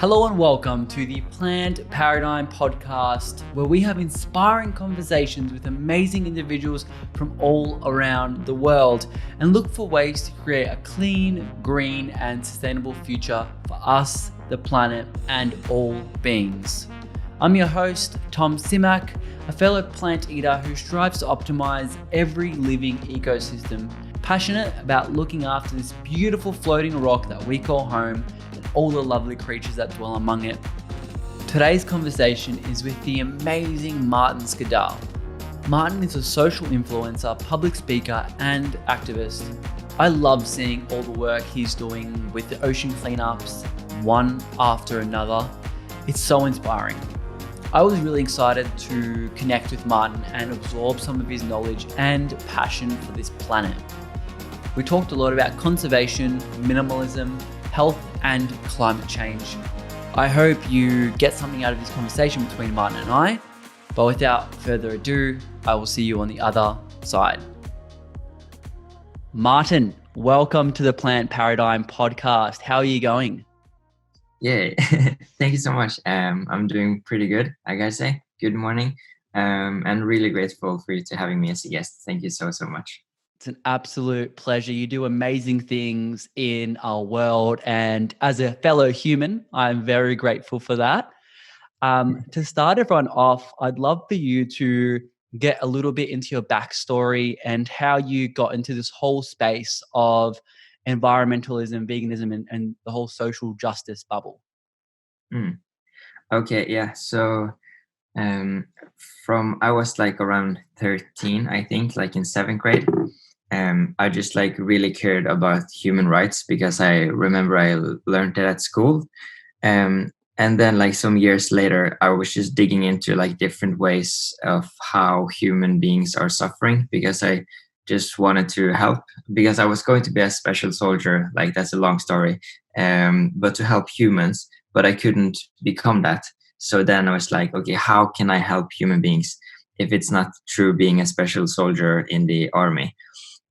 Hello and welcome to the Plant Paradigm podcast, where we have inspiring conversations with amazing individuals from all around the world and look for ways to create a clean, green, and sustainable future for us, the planet, and all beings. I'm your host, Tom Simak, a fellow plant eater who strives to optimize every living ecosystem, passionate about looking after this beautiful floating rock that we call home and all the lovely creatures that dwell among it. Today's conversation is with the amazing Martin Skadal. Martin is a social influencer, public speaker, and activist. I love seeing all the work he's doing with the ocean cleanups, one after another. It's so inspiring. I was really excited to connect with Martin and absorb some of his knowledge and passion for this planet. We talked a lot about conservation, minimalism, health, and climate change. I hope you get something out of this conversation between Martin and I, but without further ado, I will see you on the other side. Martin, welcome to the Plant Paradigm podcast. How are you going? Yeah, thank you so much. I'm doing pretty good, I gotta say. Good morning. And really grateful for you to having me as a guest. Thank you so much. It's an absolute pleasure. You do amazing things in our world. And as a fellow human, I'm very grateful for that. To start everyone off, I'd love for you to get a little bit into your backstory and how you got into this whole space of environmentalism, veganism, and the whole social justice bubble. Okay, yeah. So I was like around 13, I think, like in seventh grade. I just like really cared about human rights because I remember I learned it at school. And then like some years later, I was just digging into like different ways of how human beings are suffering because I just wanted to help because I was going to be a special soldier. Like that's a long story, but to help humans, but I couldn't become that. So then I was like, okay, how can I help human beings if it's not through being a special soldier in the army?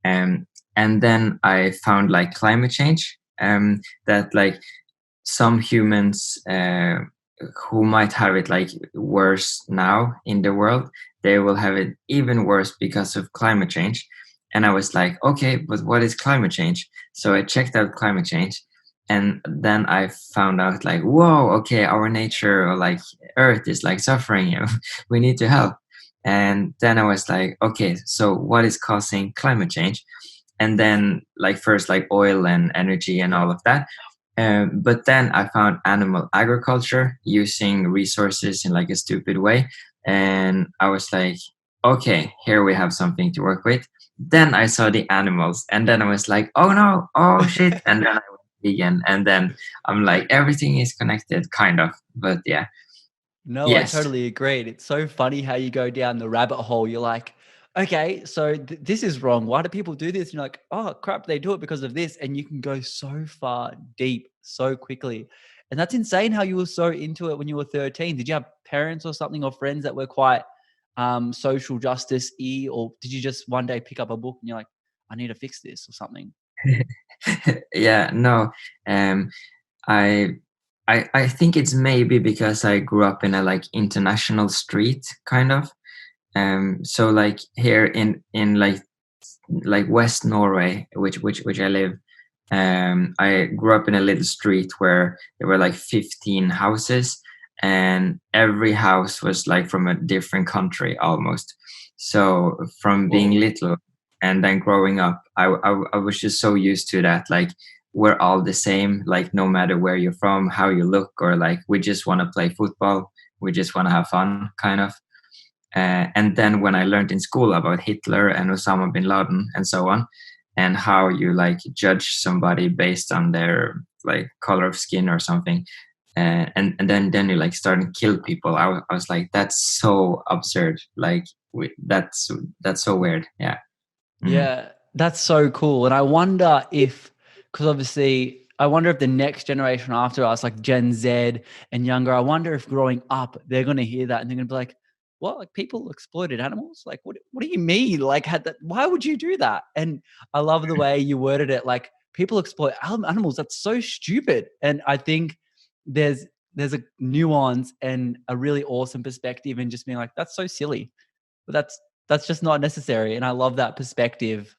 And then I found like climate change, that like some humans who might have it like worse now in the world, they will have it even worse because of climate change. And I was like, okay, but what is climate change? So I checked out climate change. And then I found out like, whoa, okay, our nature or like Earth is like suffering. We need to help. And then I was like, okay, so what is causing climate change? And then like first like oil and energy and all of that. But then I found animal agriculture using resources in like a stupid way. And I was like, okay, here we have something to work with. Then I saw the animals and then I was like, oh no, oh shit. And then I went vegan. And then I'm like, everything is connected, kind of. But yeah. No, I Yes. totally agreed. It's so funny how you go down the rabbit hole. You're like, okay, so this is wrong. Why do people do this? And you're like, oh crap, they do it because of this. And you can go so far deep so quickly. And that's insane how you were so into it when you were 13. Did you have parents or something or friends that were quite social justice-y? Or did you just one day pick up a book and you're like, I need to fix this or something? Yeah, no. Um, I I think it's maybe because I grew up in a like international street kind of. So like here in like West Norway, which I live, I grew up in a little street where there were like 15 houses, and every house was like from a different country almost. So from being Whoa. little and then growing up, I was just so used to that, like we're all the same, like no matter where you're from, how you look, or like we just want to play football, we just want to have fun, kind of. And then when I learned in school about Hitler and Osama bin Laden and so on, and how you like judge somebody based on their like color of skin or something, and then you like start to kill people, I was like, that's so absurd. Like that's so weird. Yeah. Mhm. Yeah, that's so cool. And I wonder if, because obviously, I wonder if the next generation after us, like Gen Z and younger, I wonder if growing up, they're going to hear that and they're going to be like, what? Like people exploited animals? Like, what do you mean? Like, why would you do that? And I love the way you worded it. Like, people exploit animals. That's so stupid. And I think there's there's a nuance and a really awesome perspective in just being like, that's so silly, but that's just not necessary. And I love that perspective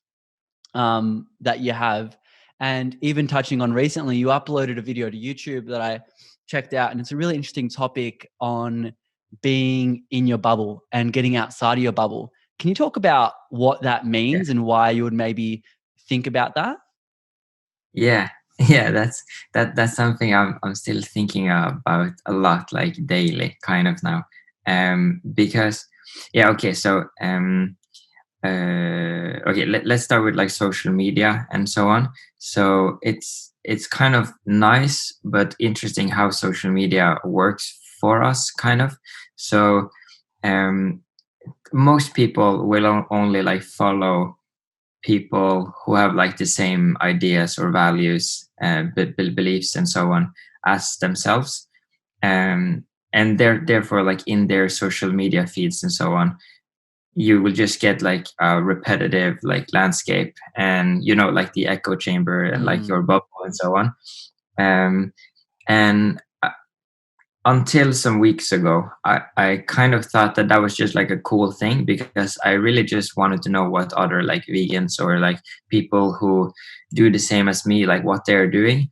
that you have. And even touching on recently, you uploaded a video to YouTube that I checked out, and it's a really interesting topic on being in your bubble and getting outside of your bubble. Can you talk about what that means and why you would maybe think about that? Yeah, yeah, that's something I'm still thinking about a lot, like daily, kind of now. Because yeah, okay, so okay, let's start with like social media and so on. So it's kind of nice but interesting how social media works for us, kind of. So um, most people will only like follow people who have like the same ideas or values, beliefs and so on as themselves, and they're therefore like in their social media feeds and so on, you will just get like a repetitive like landscape, and you know, like the echo chamber and like your bubble and so on. Um, and until some weeks ago, I kind of thought that that was just like a cool thing, because I really just wanted to know what other like vegans or like people who do the same as me, like what they're doing.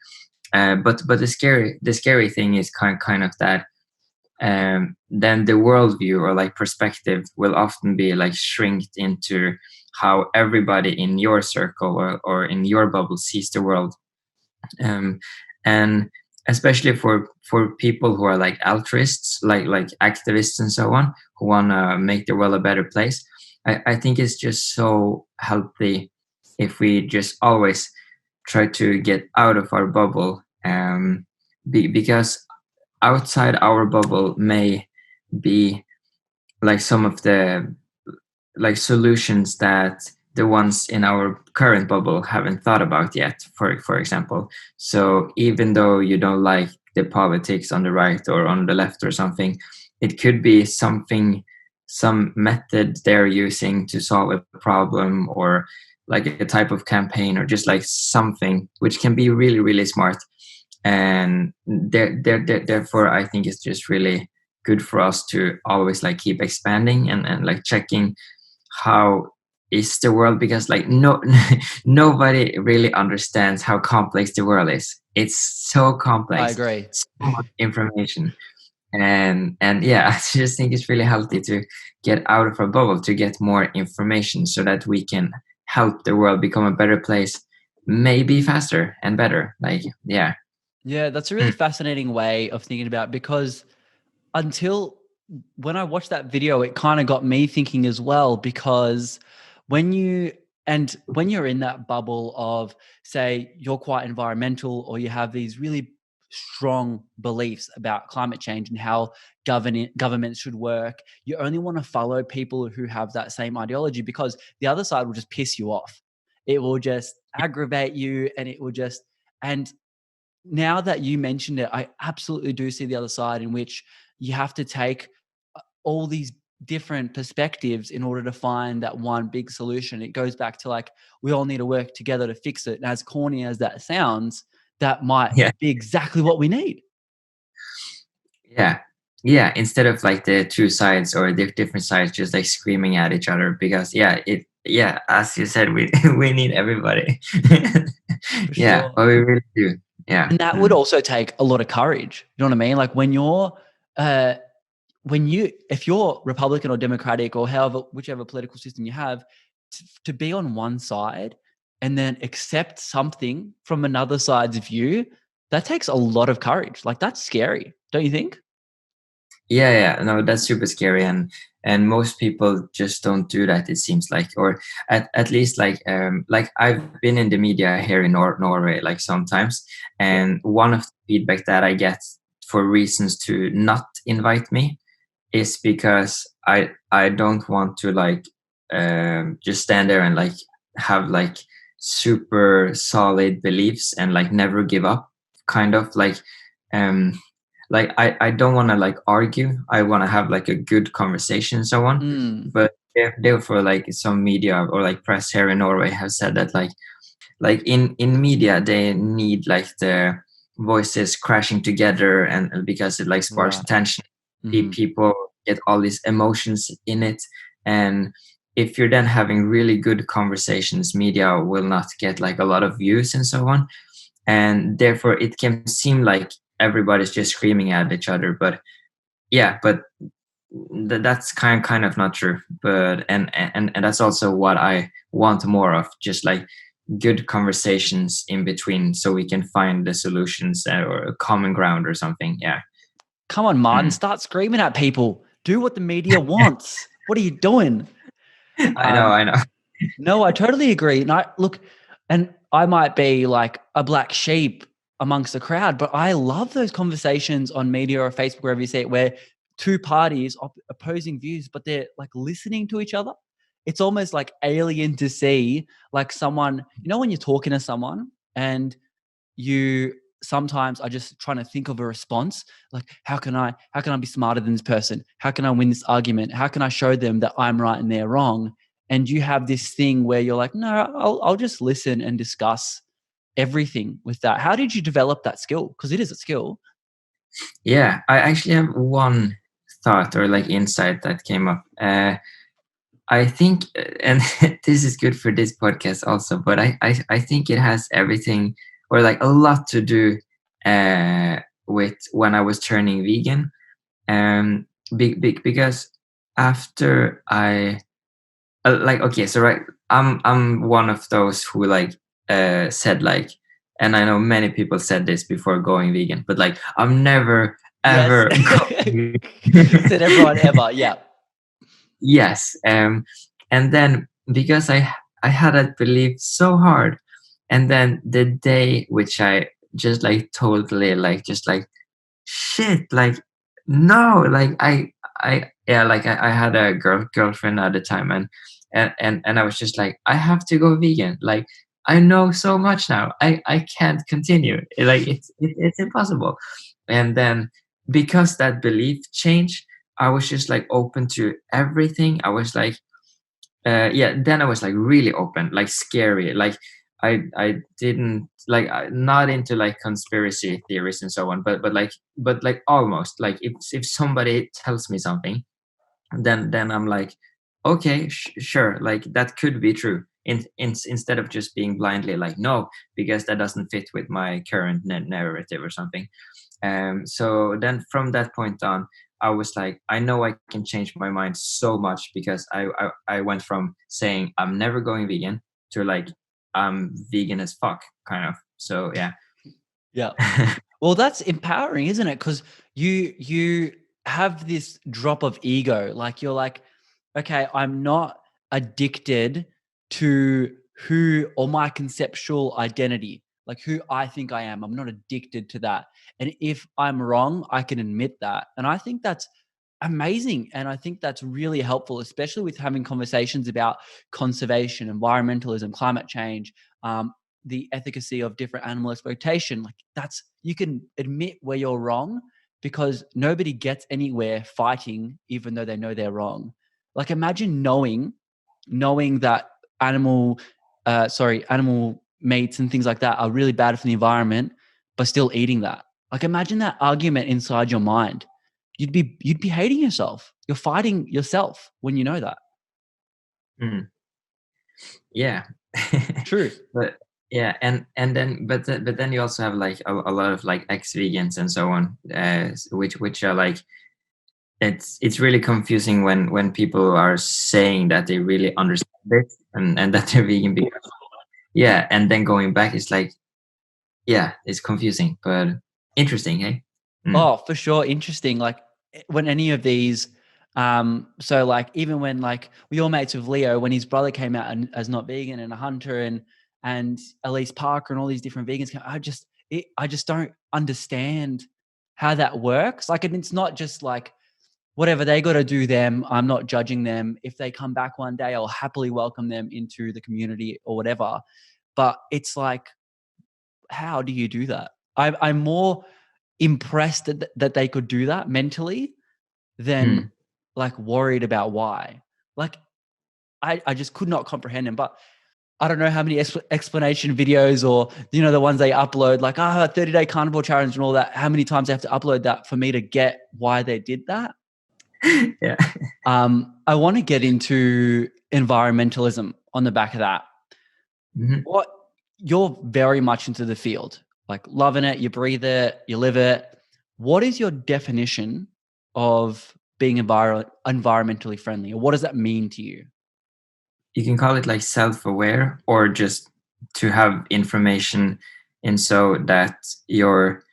But the scary thing is kind of that then the worldview or like perspective will often be like shrinked into how everybody in your circle or in your bubble sees the world. Um, and especially for people who are like altruists, like activists and so on, who want to make the world a better place, I think it's just so healthy if we just always try to get out of our bubble, because outside our bubble may be like some of the like solutions that the ones in our current bubble haven't thought about yet, for example. So even though you don't like the politics on the right or on the left or something, it could be something, some method they're using to solve a problem, or like a type of campaign, or just like something which can be really really smart. And therefore I think it's just really good for us to always like keep expanding and like checking how is the world, because like no nobody really understands how complex the world is. It's so I complex, agree. so much information. And yeah, I just think it's really healthy to get out of our bubble to get more information, so that we can help the world become a better place, maybe faster and better, like yeah. Yeah, that's a really fascinating way of thinking about it, because until when I watched that video, it kind of got me thinking as well, because when you're in that bubble of, say, you're quite environmental, or you have these really strong beliefs about climate change and how governments should work, you only want to follow people who have that same ideology, because the other side will just piss you off. It will just aggravate you, and it will just, and now that you mentioned it, I absolutely do see the other side, in which you have to take all these different perspectives in order to find that one big solution. It goes back to like, we all need to work together to fix it. And as corny as that sounds, that might Yeah, be exactly what we need. yeah, yeah, instead of like the two sides or the different sides just like screaming at each other, because yeah, as you said, we we need everybody. For Yeah, sure. but we really do. Yeah. And that would also take a lot of courage. You know what I mean? Like uh, if you're Republican or Democratic or however, whichever political system you have, to be on one side and then accept something from another side's view, that takes a lot of courage. Like, that's scary, don't you think? Yeah, yeah, no, that's super scary, and most people just don't do that. It seems like, or at least like I've been in the media here in Norway like sometimes, Yeah. and one of the feedback that I get for reasons to not invite me is because I don't want to like just stand there and like have like super solid beliefs and like never give up, kind of um like I don't want to like argue. I want to have like a good conversation and so on. Mm. But therefore like some media or like press here in Norway have said that like in media they need like the voices crashing together, and because it like sparks Right. attention, Mm-hmm. people get all these emotions in it. And if you're then having really good conversations, media will not get like a lot of views and so on, and therefore it can seem like everybody's just screaming at each other. But yeah, but that's kind of not true. But and that's also what I want more of, just like good conversations in between, so we can find the solutions, or a common ground or something. Yeah. Come on, Martin, Mm. start screaming at people. Do what the media wants. What are you doing? I know. No, I totally agree. And and I might be like a black sheep amongst the crowd, but I love those conversations on media or Facebook, wherever you see it, where two parties opposing views, but they're like listening to each other. It's almost like alien to see like someone, when you're talking to someone and you sometimes are just trying to think of a response, like how can I be smarter than this person? How can I win this argument? How can I show them that I'm right and they're wrong? And you have this thing where you're like, no, I'll just listen and discuss everything with that. How did you develop that skill? Because it is a skill. Yeah, I actually have one thought or like insight that came up. I think, and this is good for this podcast also, but I think it has everything or like a lot to do with when I was turning vegan. Because after I like, okay, so right, I'm one of those who like said like, and I know many people said this before going vegan, but like I'm never Yes. ever going. Said everyone ever. Yeah. Yes. And then because I had that belief so hard, and then the day which I just like totally like just like shit, like no, like I yeah, like I had a girlfriend at the time, and I was just like, I have to go vegan. Like I know so much now. I can't continue. Like it's impossible. And then because that belief changed, I was just like open to everything. I was like, yeah. Then I was like really open, like scary. Like I didn't like not into like conspiracy theories and so on, but like almost like if somebody tells me something, then I'm like, okay, sure, like that could be true. Instead of just being blindly like no, because that doesn't fit with my current narrative or something. So then from that point on, I was like, I know I can change my mind so much, because I went from saying I'm never going vegan to like I'm vegan as fuck, kind of. So yeah. Yeah. Well, that's empowering, isn't it? Because you have this drop of ego. Like you're like, okay, I'm not addicted to who or my conceptual identity, like who I think I am. I'm not addicted to that. And if I'm wrong, I can admit that. And I think that's amazing. And I think that's really helpful, especially with having conversations about conservation, environmentalism, climate change, the efficacy of different animal exploitation. Like that's, you can admit where you're wrong, because nobody gets anywhere fighting even though they know they're wrong. Like imagine knowing that animal meats and things like that are really bad for the environment, but still eating that. Like imagine that argument inside your mind. You'd be hating yourself. You're fighting yourself when you know that. Mm, yeah. True. But yeah, and then but then you also have like a lot of like ex-vegans and so on, which are like, it's really confusing when people are saying that they really understand it, and that they're vegan because, yeah, and then going back, it's like, yeah, it's confusing but interesting, hey. Mm. Oh, for sure. Interesting. Like when any of these, so like even when like we all mates with Leo, when his brother came out and as not vegan, and a Hunter and Elise Parker and all these different vegans, I just don't understand how that works. Like, and it's not just like whatever they got to do them. I'm not judging them. If they come back one day, I'll happily welcome them into the community or whatever. But it's like, how do you do that? I'm more impressed that they could do that mentally than Mm. like worried about why. Like I just could not comprehend him. But I don't know how many explanation videos or, you know, the ones they upload like, 30-day carnivore challenge and all that, how many times they have to upload that for me to get why they did that. Yeah. I want to get into environmentalism on the back of that. Mhm. What, you're very much into the field, like loving it, you breathe it, you live it. What is your definition of being environmentally friendly, or what does that mean to you? You can call it like self-aware, or just to have information, and so that your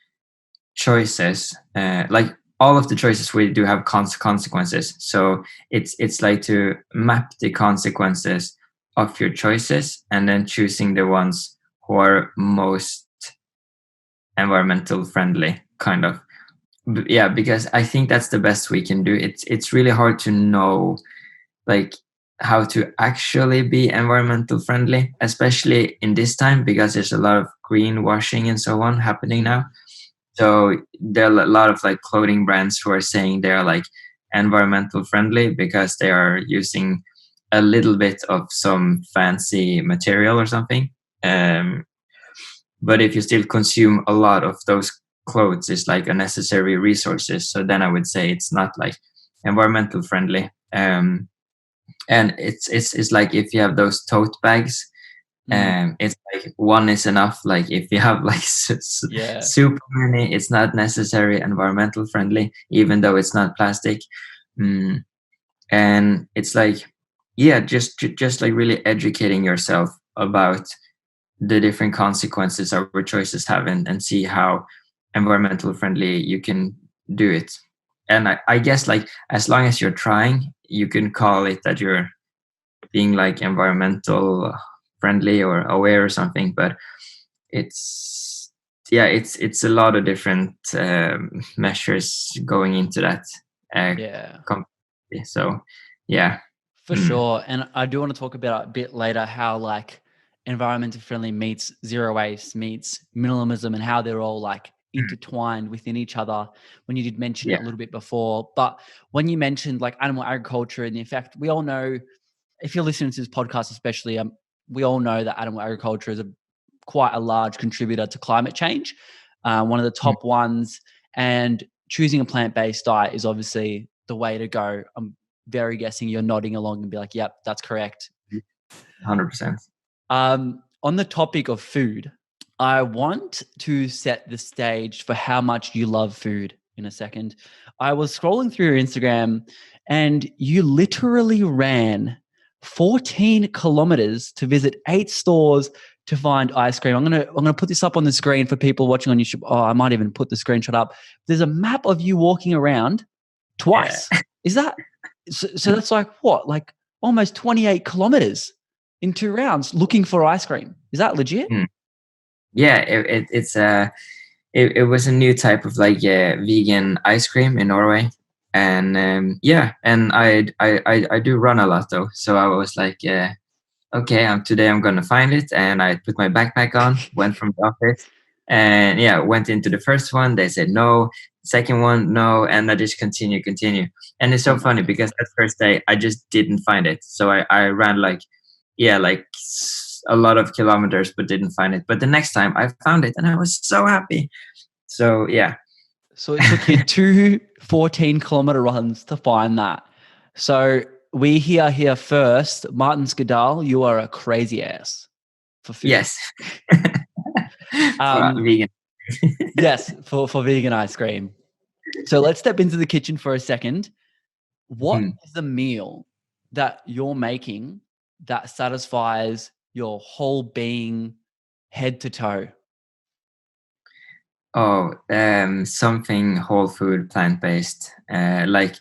choices, like all of the choices we do have consequences. So it's like to map the consequences of your choices, and then choosing the ones who are most environmental friendly, kind of. Yeah, because I think that's the best we can do. It's really hard to know like how to actually be environmental friendly, especially in this time, because there's a lot of greenwashing and so on happening now. So there are a lot of like clothing brands who are saying they're like environmental friendly because they are using a little bit of some fancy material or something. Um, but if you still consume a lot of those clothes, it's like unnecessary resources. So then I would say it's not like environmental friendly. And it's like if you have those tote bags, it's like one is enough. Like if you have like Yeah. super many, it's not necessarily environmental friendly, even though it's not plastic. mm. And it's like, yeah, just like really educating yourself about the different consequences our choices have, and see how environmental friendly you can do it. And I guess like as long as you're trying, you can call it that you're being like environmental friendly or aware or something. But it's, yeah, it's a lot of different measures going into that Yeah. completely. So yeah. For Mm. sure. And I do want to talk about a bit later how like environmentally friendly meets zero waste meets minimalism and how they're all like Mm. intertwined within each other when you did mention it Yeah. a little bit before. But when you mentioned like animal agriculture and the effect, we all know, if you're listening to this podcast, especially, we all know that animal agriculture is quite a large contributor to climate change, one of the Mm. top ones. And choosing a plant-based diet is obviously the way to go. I'm very guessing you're nodding along and be like, yep, that's correct. 100%. On the topic of food, I want to set the stage for how much you love food in a second. I was scrolling through your Instagram and you literally ran 14 kilometers to visit 8 stores to find ice cream. I'm gonna put this up on the screen for people watching on YouTube. Oh, I might even put the screenshot up. There's a map of you walking around Yeah. twice. Is that so? That's like what, like almost 28 kilometers in 2 rounds looking for ice cream. Is that legit? Mm. Yeah, it was a new type of like vegan ice cream in Norway. And yeah, and I do run a lot though, so I was like, okay, today I'm gonna find it. And I put my backpack on, went from the office, and yeah, went into the first one. They said no. Second one, no. And I just continue. And it's Oh so my funny God. because that first day I just didn't find it. So I ran like, yeah, like a lot of kilometers, but didn't find it. But the next time I found it, and I was so happy. So yeah. So it took you 2 14-kilometer runs to find that. So we here first, Martin Skadal, you are a crazy ass for food. Yes. For Um, vegan. yes, for vegan ice cream. So let's step into the kitchen for a second. What Hmm. is the meal that you're making that satisfies your whole being, head to toe? Oh, something whole food, plant based, like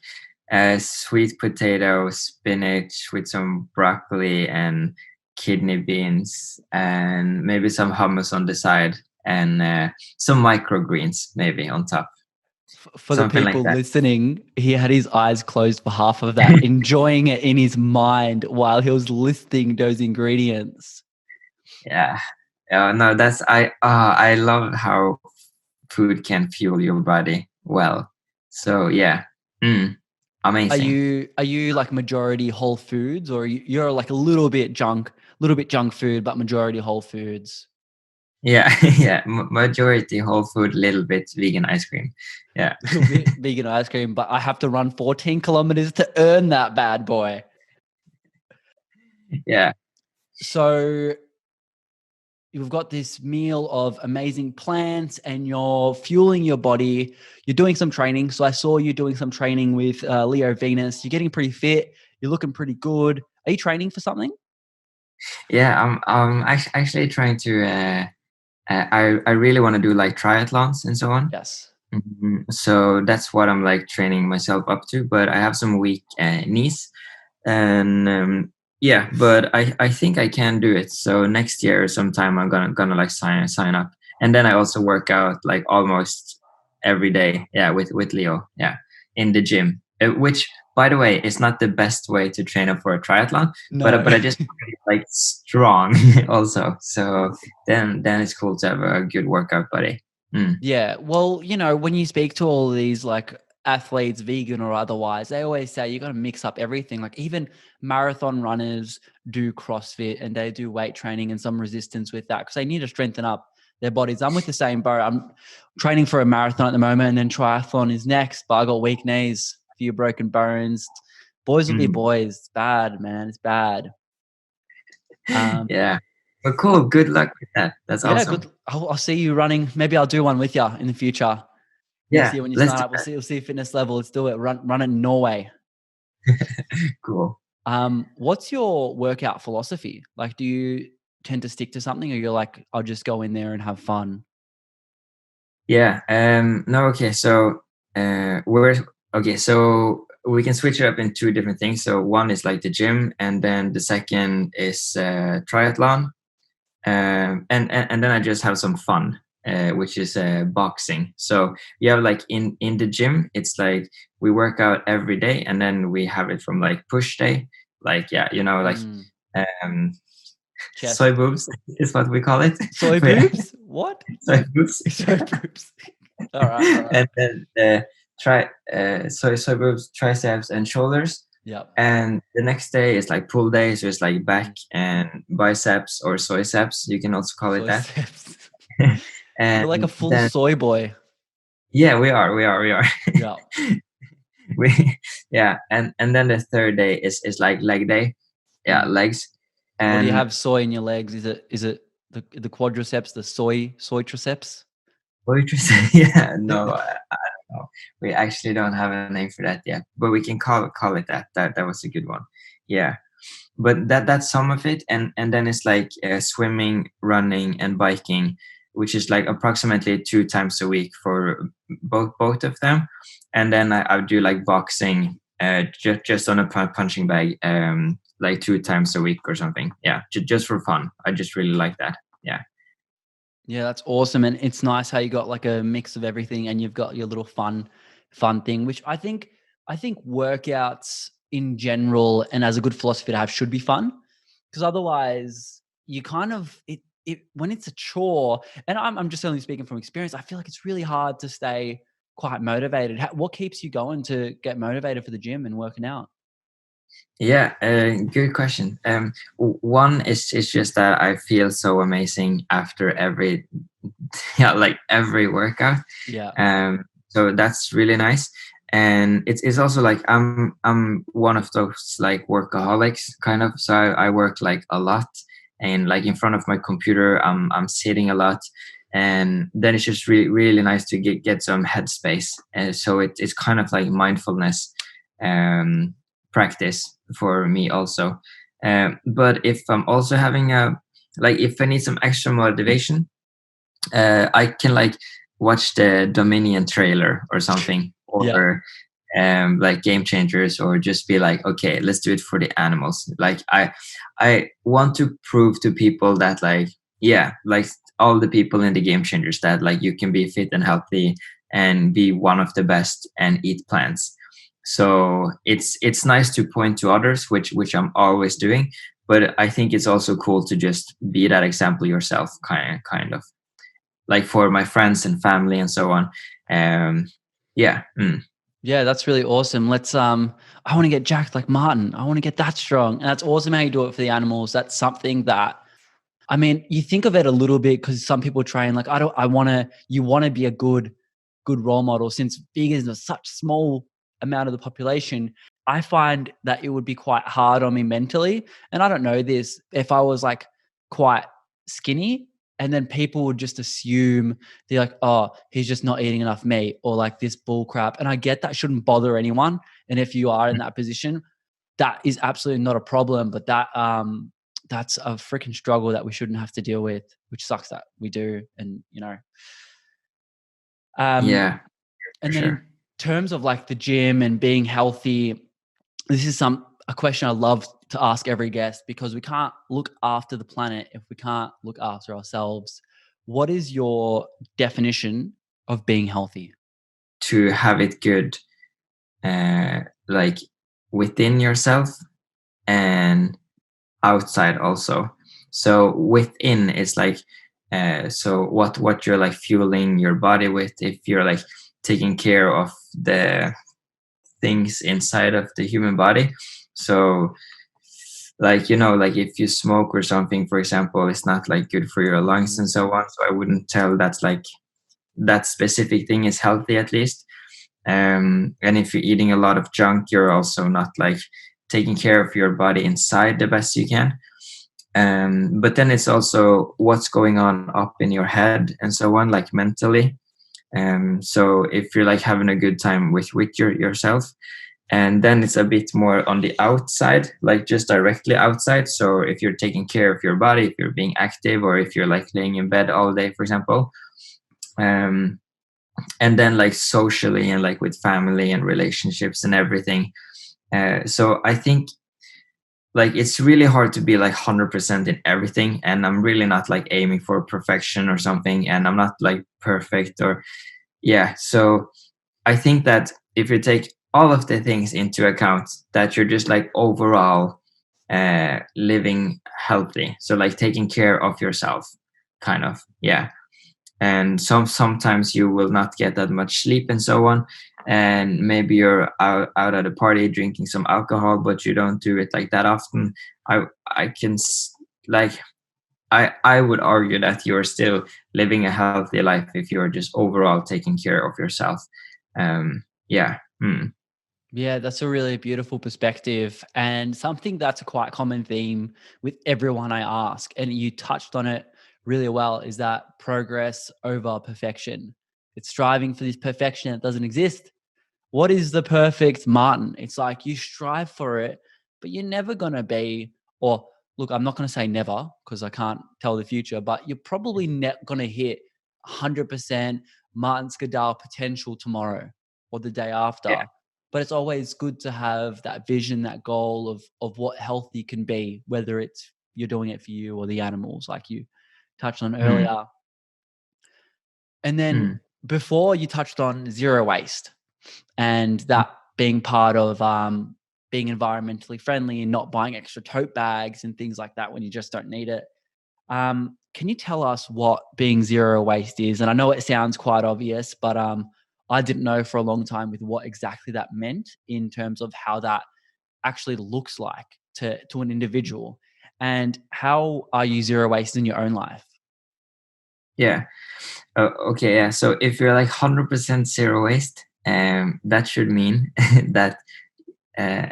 sweet potato, spinach with some broccoli and kidney beans, and maybe some hummus on the side, and some microgreens maybe on top, For the something like people that. listening, he had his eyes closed for half of that, enjoying it in his mind while he was listing those ingredients. Yeah. No, that's I love how food can fuel your body well. So yeah. Mm, Are amazing. you like majority whole foods, or you're like a little bit junk? little bit junk food, but majority whole foods. Yeah, yeah. Majority whole food, little bit vegan ice cream. Yeah, Little bit vegan ice cream, but I have to run 14 kilometers to earn that bad boy. yeah, So you've got this meal of amazing plants and you're fueling your body. You're doing some training. So I saw you doing some training with Leo Venus. You're getting pretty fit. You're looking pretty good. Are you training for something? yeah. Actually trying to. I really want to do like triathlons and so on. Yes. So that's what I'm like training myself up to. But I have some weak knees, and yeah. But I think I can do it. So next year or sometime I'm gonna like sign up, and then I also work out like almost every day. Yeah, with Leo. Yeah, in the gym, which by the way is not the best way to train up for a triathlon. No. But I just want to be, like strong also. So then it's cool to have a good workout buddy. Yeah. Well, when you speak to all these like athletes, vegan or otherwise, they always say you got to mix up everything. Like even marathon runners do CrossFit and they do weight training and some resistance with that because they need to strengthen up their bodies. I'm with the same boat. I'm training for a marathon at the moment and then triathlon is next, but I got weak knees, a few broken bones. Boys will be boys. It's bad, man. It's bad. Yeah. But cool. Good luck with that. That's Yeah, awesome. good. I'll see you running. Maybe I'll do one with you in the future. Next Yeah. year when you Let's sign do up, we'll see fitness level. Let's do it. Run it in Norway. that. Cool. What's your workout philosophy? Like, do you tend to stick to something, or you're like, I'll just go in there and have fun? Yeah. No. Okay. So we're okay. So we can switch it up in two different things. So one is like the gym, and then the second is triathlon. And then I just have some fun, which is boxing. So you have like in the gym, it's like we work out every day, and then we have it from like push day, like yeah, like um, soy Chest. boobs is what we call it. Soy But yeah, boobs? What? soy boobs. Soy boobs. All right. And then soy boobs, triceps, and shoulders. Yep. And the next day is like pull day, so it's like back and biceps or soyceps. You can also call it that. Soyceps. And You're like a full then soy boy. yeah, we are. Yeah. Yeah, and then the third day is like leg day. Yeah, legs. What do you And have soy in your legs? Is it the quadriceps, the soy triceps? yeah, no, I don't know. We actually don't have a name for that yet, but we can call it that. That was a good one. Yeah, but that's some of it, and then it's like swimming, running, and biking, which is like approximately 2 times a week for both of them. And then I would do like boxing, just on a punching bag, like 2 times a week or something. Yeah, just for fun. I just really like that. Yeah. Yeah, that's awesome. And it's nice how you got like a mix of everything and you've got your little fun thing, which I think workouts in general and as a good philosophy to have should be fun. Because otherwise you kind of it when it's a chore, and I'm just only speaking from experience, I feel like it's really hard to stay quite motivated. What keeps you going to get motivated for the gym and working out? Yeah, good question. One is just that I feel so amazing after every, yeah, like every workout. Yeah. So that's really nice, and it's also like I'm one of those like workaholics kind of. So I work like a lot, and like in front of my computer, I'm sitting a lot, and then it's just really nice to get some headspace. And so it's kind of like mindfulness. Practice for me also. But if I'm also having if I need some extra motivation, I can like watch the Dominion trailer or something, Yeah. or like Game Changers, or just be like, okay, let's do it for the animals. Like I want to prove to people that like, yeah, like all the people in the Game Changers, that like you can be fit and healthy and be one of the best and eat plants. So it's nice to point to others, which I'm always doing, but I think it's also cool to just be that example yourself, kind of like for my friends and family and so on. Yeah. Yeah, that's really awesome. Let's I want to get jacked like Martin. I want to get that strong. And that's awesome how you do it for the animals. That's something that, I mean, you think of it a little bit because some people train like, you want to be a good role model. Since veganism is such small amount of the population, I find that it would be quite hard on me mentally. And I don't know this, if I was like quite skinny, and then people would just assume, they're like, oh, he's just not eating enough meat, or like this bull crap. And I get that shouldn't bother anyone. And if you are in that position, that is absolutely not a problem. But that's a freaking struggle that we shouldn't have to deal with, which sucks that we do. And Yeah, for and then in sure. terms of like the gym and being healthy, this is a question I love to ask every guest, because we can't look after the planet if we can't look after ourselves. What is your definition of being healthy? To have it good, like within yourself and outside also. So within is like, so what you're like fueling your body with, if you're like taking care of the things inside of the human body. So like, like if you smoke or something, for example, it's not like good for your lungs and so on. So I wouldn't tell that's like that specific thing is healthy, at least. And if you're eating a lot of junk, you're also not like taking care of your body inside the best you can. But then it's also what's going on up in your head and so on, like mentally. So if you're like having a good time with yourself, and then it's a bit more on the outside, like just directly outside. So if you're taking care of your body, if you're being active, or if you're like laying in bed all day, for example, um, and then like socially and like with family and relationships and everything. So I think like it's really hard to be like 100% in everything, and I'm really not like aiming for perfection or something, and I'm not like perfect, or yeah. So I think that if you take all of the things into account, that you're just like overall living healthy, so like taking care of yourself, kind of, yeah. And sometimes you will not get that much sleep and so on, and maybe you're out at a party drinking some alcohol, but you don't do it like that often. I can like I would argue that you're still living a healthy life if you're just overall taking care of yourself. Yeah. Yeah, that's a really beautiful perspective, and something that's a quite common theme with everyone I ask. And you touched on it really well, is that progress over perfection. It's striving for this perfection that doesn't exist. What is the perfect Martin? It's like you strive for it, but you're never going to be, or look, I'm not going to say never because I can't tell the future, but you're probably not going to hit 100% Martin Skadal potential tomorrow or the day Yeah. after. But it's always good to have that vision, that goal of what healthy can be, whether it's you're doing it for you or the animals, like you touched on Mm, earlier. And then mm, before, you touched on zero waste, and that being part of being environmentally friendly and not buying extra tote bags and things like that when you just don't need it. Can you tell us what being zero waste is? And I know it sounds quite obvious, but I didn't know for a long time with what exactly that meant in terms of how that actually looks like to an individual. And how are you zero waste in your own life? yeah. Okay. Yeah. So if you're like 100% zero waste, that should mean that uh,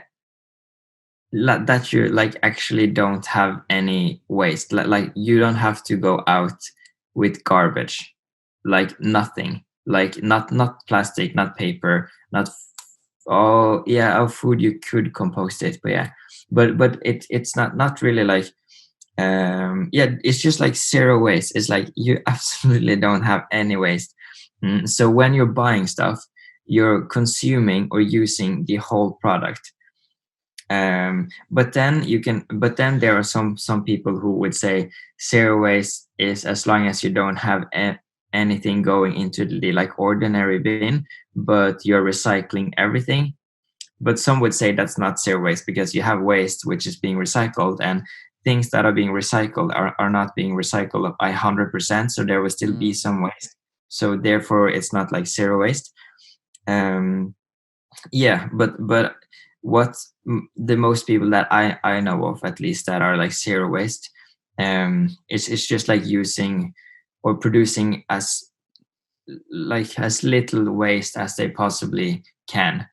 that you like actually don't have any waste. Like you don't have to go out with garbage, like nothing, like not plastic, not paper, not oh yeah, of food you could compost it, but yeah, but it's not really like yeah, it's just like zero waste. It's like you absolutely don't have any waste. So when you're buying stuff, you're consuming or using the whole product. But then there are some people who would say zero waste is as long as you don't have anything going into the like ordinary bin, but you're recycling everything. But some would say that's not zero waste, because you have waste which is being recycled, and things that are being recycled are not being recycled by 100%, so there will still be Mm, some waste. So therefore it's not like zero waste. um Yeah, but what the most people that I know of, at least, that are like zero waste, it's just like using or producing as little waste as they possibly can.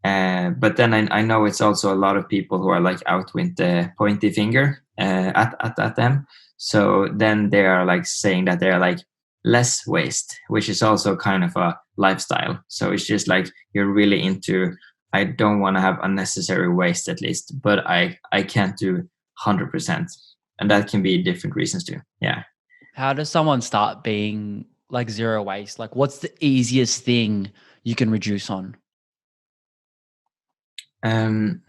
But then I know it's also a lot of people who are like out with the pointy finger at them. So then they are like saying that they are like less waste, which is also kind of a lifestyle. So it's just like you're really into, I don't want to have unnecessary waste, at least, but I can't do 100%, and that can be different reasons too. Yeah. How does someone start being like zero waste? Like, what's the easiest thing you can reduce on? Um,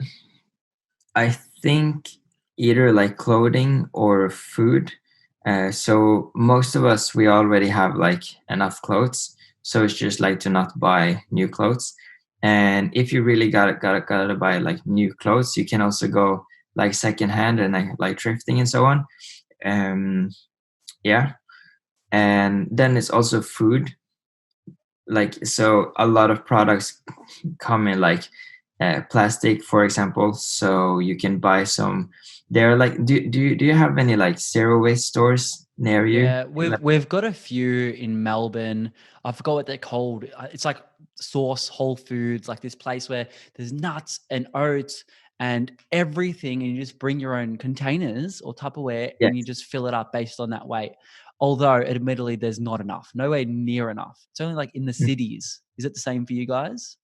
I think either like clothing or food. So most of us, we already have like enough clothes. So it's just like to not buy new clothes. And if you really gotta buy like new clothes, you can also go like secondhand and like thrifting and so on. Um, yeah. And then it's also food. Like, so a lot of products come in like plastic, for example, so you can buy some. They're like, do you have any like zero waste stores near you? Yeah, we've got a few in Melbourne. I forgot what they're called. It's like Source Whole Foods, like this place where there's nuts and oats and everything, and you just bring your own containers or Tupperware and you Yes. just fill it up based on that weight. Although, admittedly, there's not enough, nowhere near enough. It's only like in the cities. Is it the same for you guys?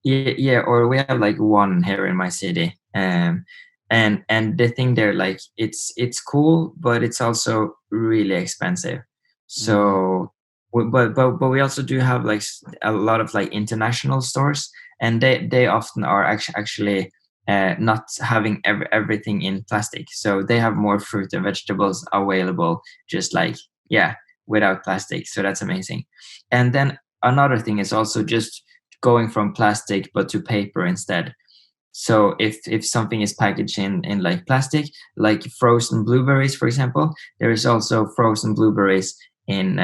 Yeah, or we have like one here in my city. And the thing there, like, it's cool, but it's also really expensive. Mm. So but we also do have like a lot of like international stores, and they often are actually not having everything in plastic, so they have more fruit and vegetables available, just like, yeah, without plastic. So that's amazing. And then another thing is also just going from plastic but to paper instead. So if something is packaged in like plastic, like frozen blueberries, for example, there is also frozen blueberries in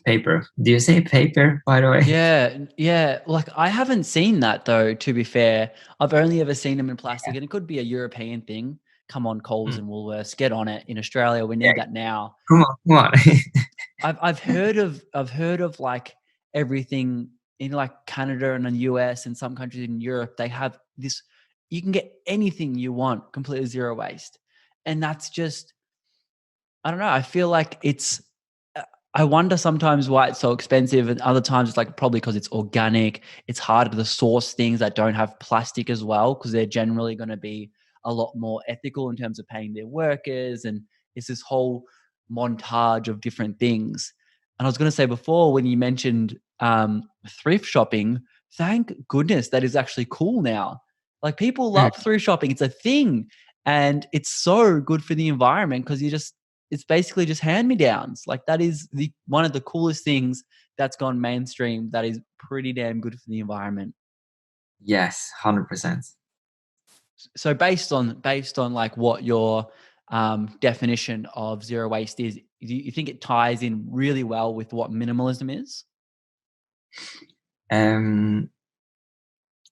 paper. Do you say paper, by the way? Yeah, yeah. Like I haven't seen that though, to be fair. I've only ever seen them in plastic, and it could be a European thing. Come on, Coles Mm, and Woolworths, get on it. In Australia, we yeah, need that now. come on. I've heard of like everything in like Canada and the US and some countries in Europe. They have this. You can get anything you want, completely zero waste, and that's just, I don't know. I feel like I wonder sometimes why it's so expensive, and other times it's like probably because it's organic. It's harder to source things that don't have plastic as well, because they're generally going to be a lot more ethical in terms of paying their workers. And it's this whole montage of different things. And I was going to say before, when you mentioned thrift shopping, thank goodness that is actually cool now. Like people Mm, love thrift shopping. It's a thing. And it's so good for the environment because it's basically just hand-me-downs. Like that is the one of the coolest things that's gone mainstream. That is pretty damn good for the environment. yes, 100%. So based on like what your definition of zero waste is, do you think it ties in really well with what minimalism is? um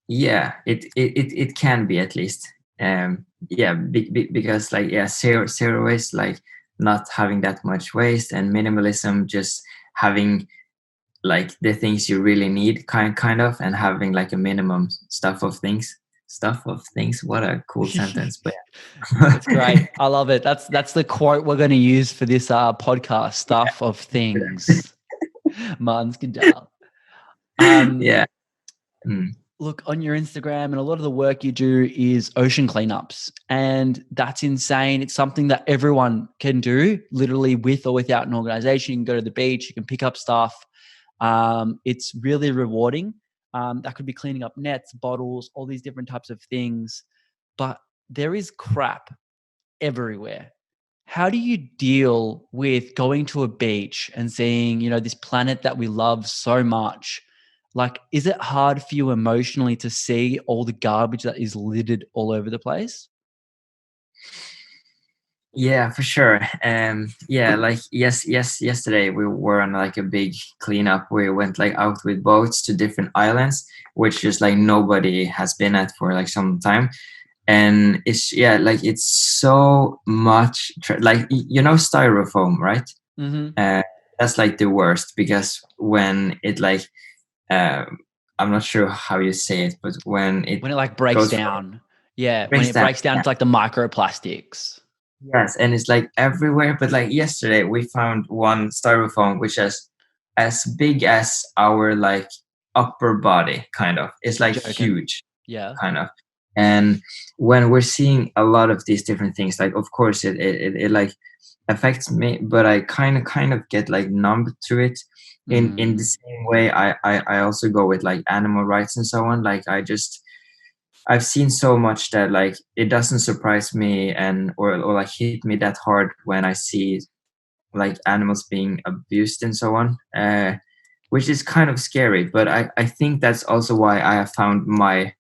it can be, at least. Yeah, because like, yeah, zero waste, like not having that much waste, and minimalism, just having like the things you really need, kind of, and having like a minimum stuff of things. What a cool sentence. But That's great. I love it. That's the quote we're going to use for this podcast. Stuff of things. Martin Skadal. Um, yeah. Mm, Look, on your Instagram, and a lot of the work you do is ocean cleanups, and that's insane. It's something that everyone can do, literally with or without an organization. You can go to the beach, you can pick up stuff. It's really rewarding. That could be cleaning up nets, bottles, all these different types of things. But there is crap everywhere. How do you deal with going to a beach and seeing, this planet that we love so much? Like, is it hard for you emotionally to see all the garbage that is littered all over the place? Yeah, for sure. Yeah, like yesterday we were on like a big cleanup. We went like out with boats to different islands, which just like nobody has been at for like some time. And it's yeah, like it's so much like you know styrofoam, right? Mm-hmm. Uh, that's like the worst because when it like um, I'm not sure how you say it, but when it When it like breaks goes from down. Yeah, when breaks it down. breaks down to like the microplastics. Yes, and it's like everywhere. But like yesterday, we found one styrofoam which is as big as our like upper body, kind of. It's You're like joking. huge, Yeah. kind of. And when we're seeing a lot of these different things, like of course it like affects me, but I kind of get like numb to it. In the Mm. same way, I also go with like animal rights and so on. Like I've seen so much that like it doesn't surprise me and or like hit me that hard when I see like animals being abused and so on, which is kind of scary. But I think that's also why I have found my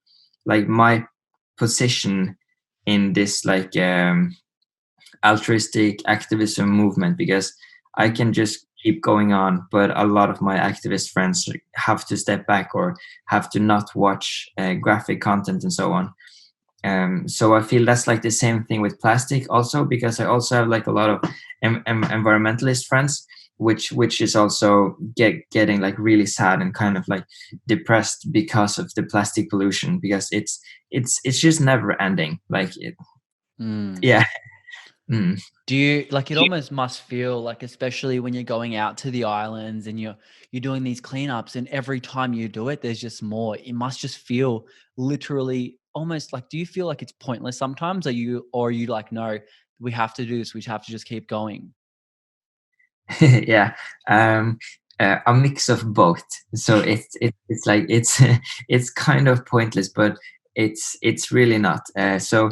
position in this like altruistic activism movement because I can Mm. just keep going on, but a lot of my activist friends have to step back or have to not watch graphic content and so on. So I feel that's like the same thing with plastic also because I also have like a lot of environmentalist friends which is also getting like really sad and kind of like depressed because of the plastic pollution because it's just never ending like Mm. yeah. Mm. Do you like it almost must feel like, especially when you're going out to the islands and you're doing these cleanups, and every time you do it, there's just more. It must just feel literally almost like, do you feel like it's pointless sometimes? Are you like, no, we have to do this, we have to just keep going? Yeah, um a mix of both. So it's like it's it's kind of pointless but it's really not. So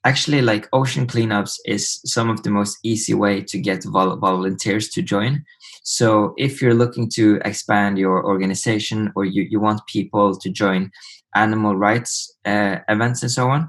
actually like ocean cleanups is some of the most easy way to get volunteers to join. So if you're looking to expand your organization or you want people to join animal rights events and so on,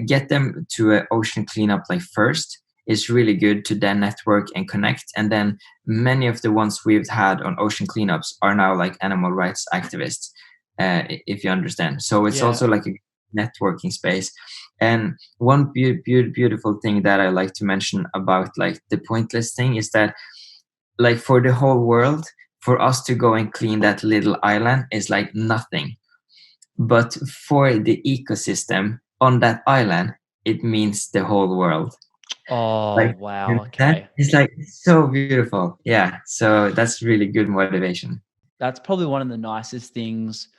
get them to an ocean cleanup like first. It's really good to then network and connect. And then many of the ones we've had on ocean cleanups are now like animal rights activists, if you understand. So it's Yeah. also like a networking space. And one beautiful thing that I like to mention about like the pointless thing is that like for the whole world, for us to go and clean that little island is like nothing. But for the ecosystem on that island, it means the whole world. Oh, Like you wow. understand? Okay. It's like so beautiful. Yeah. So that's really good motivation. That's probably one of the nicest things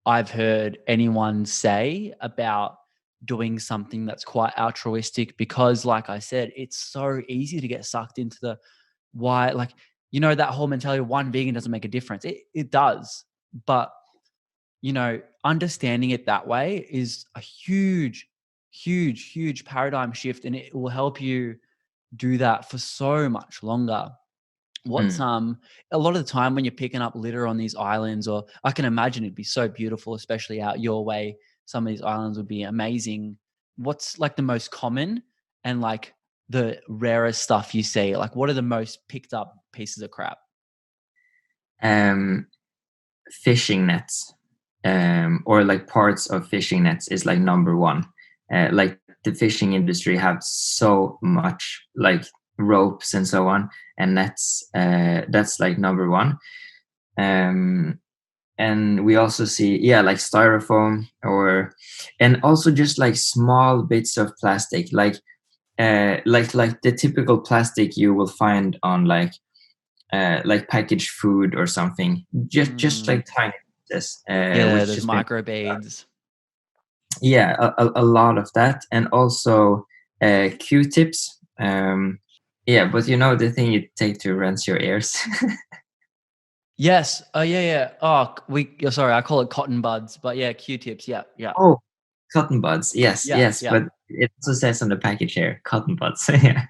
I've heard anyone say about doing something that's quite altruistic, because like I said, it's so easy to get sucked into the why, like, that whole mentality of one vegan doesn't make a difference. It does. But, understanding it that way is a huge, huge, huge paradigm shift, and it will help you do that for so much longer. What's Mm. a lot of the time when you're picking up litter on these islands, or I can imagine it'd be so beautiful, especially out your way. Some of these islands would be amazing. What's like the most common and like the rarest stuff you see? Like, what are the most picked up pieces of crap? Um, Fishing nets, or like parts of fishing nets is like number one. Like the fishing industry have so much like ropes and so on and nets. That's like number one. Um, and we also see like styrofoam or and also just like small bits of plastic like the typical plastic you will find on like packaged food or something, just Mm, like tiny pieces, yeah, which there's just been microbeads. yeah a lot of that and also q-tips. Yeah, but you know the thing you take to rinse your ears. Yes. Oh, yeah, yeah. Oh, sorry, I call it cotton buds, but yeah, Q-tips. Yeah, yeah, Oh, cotton buds, yes, yeah, yes, yeah. but it also says on the package here cotton buds. Yeah.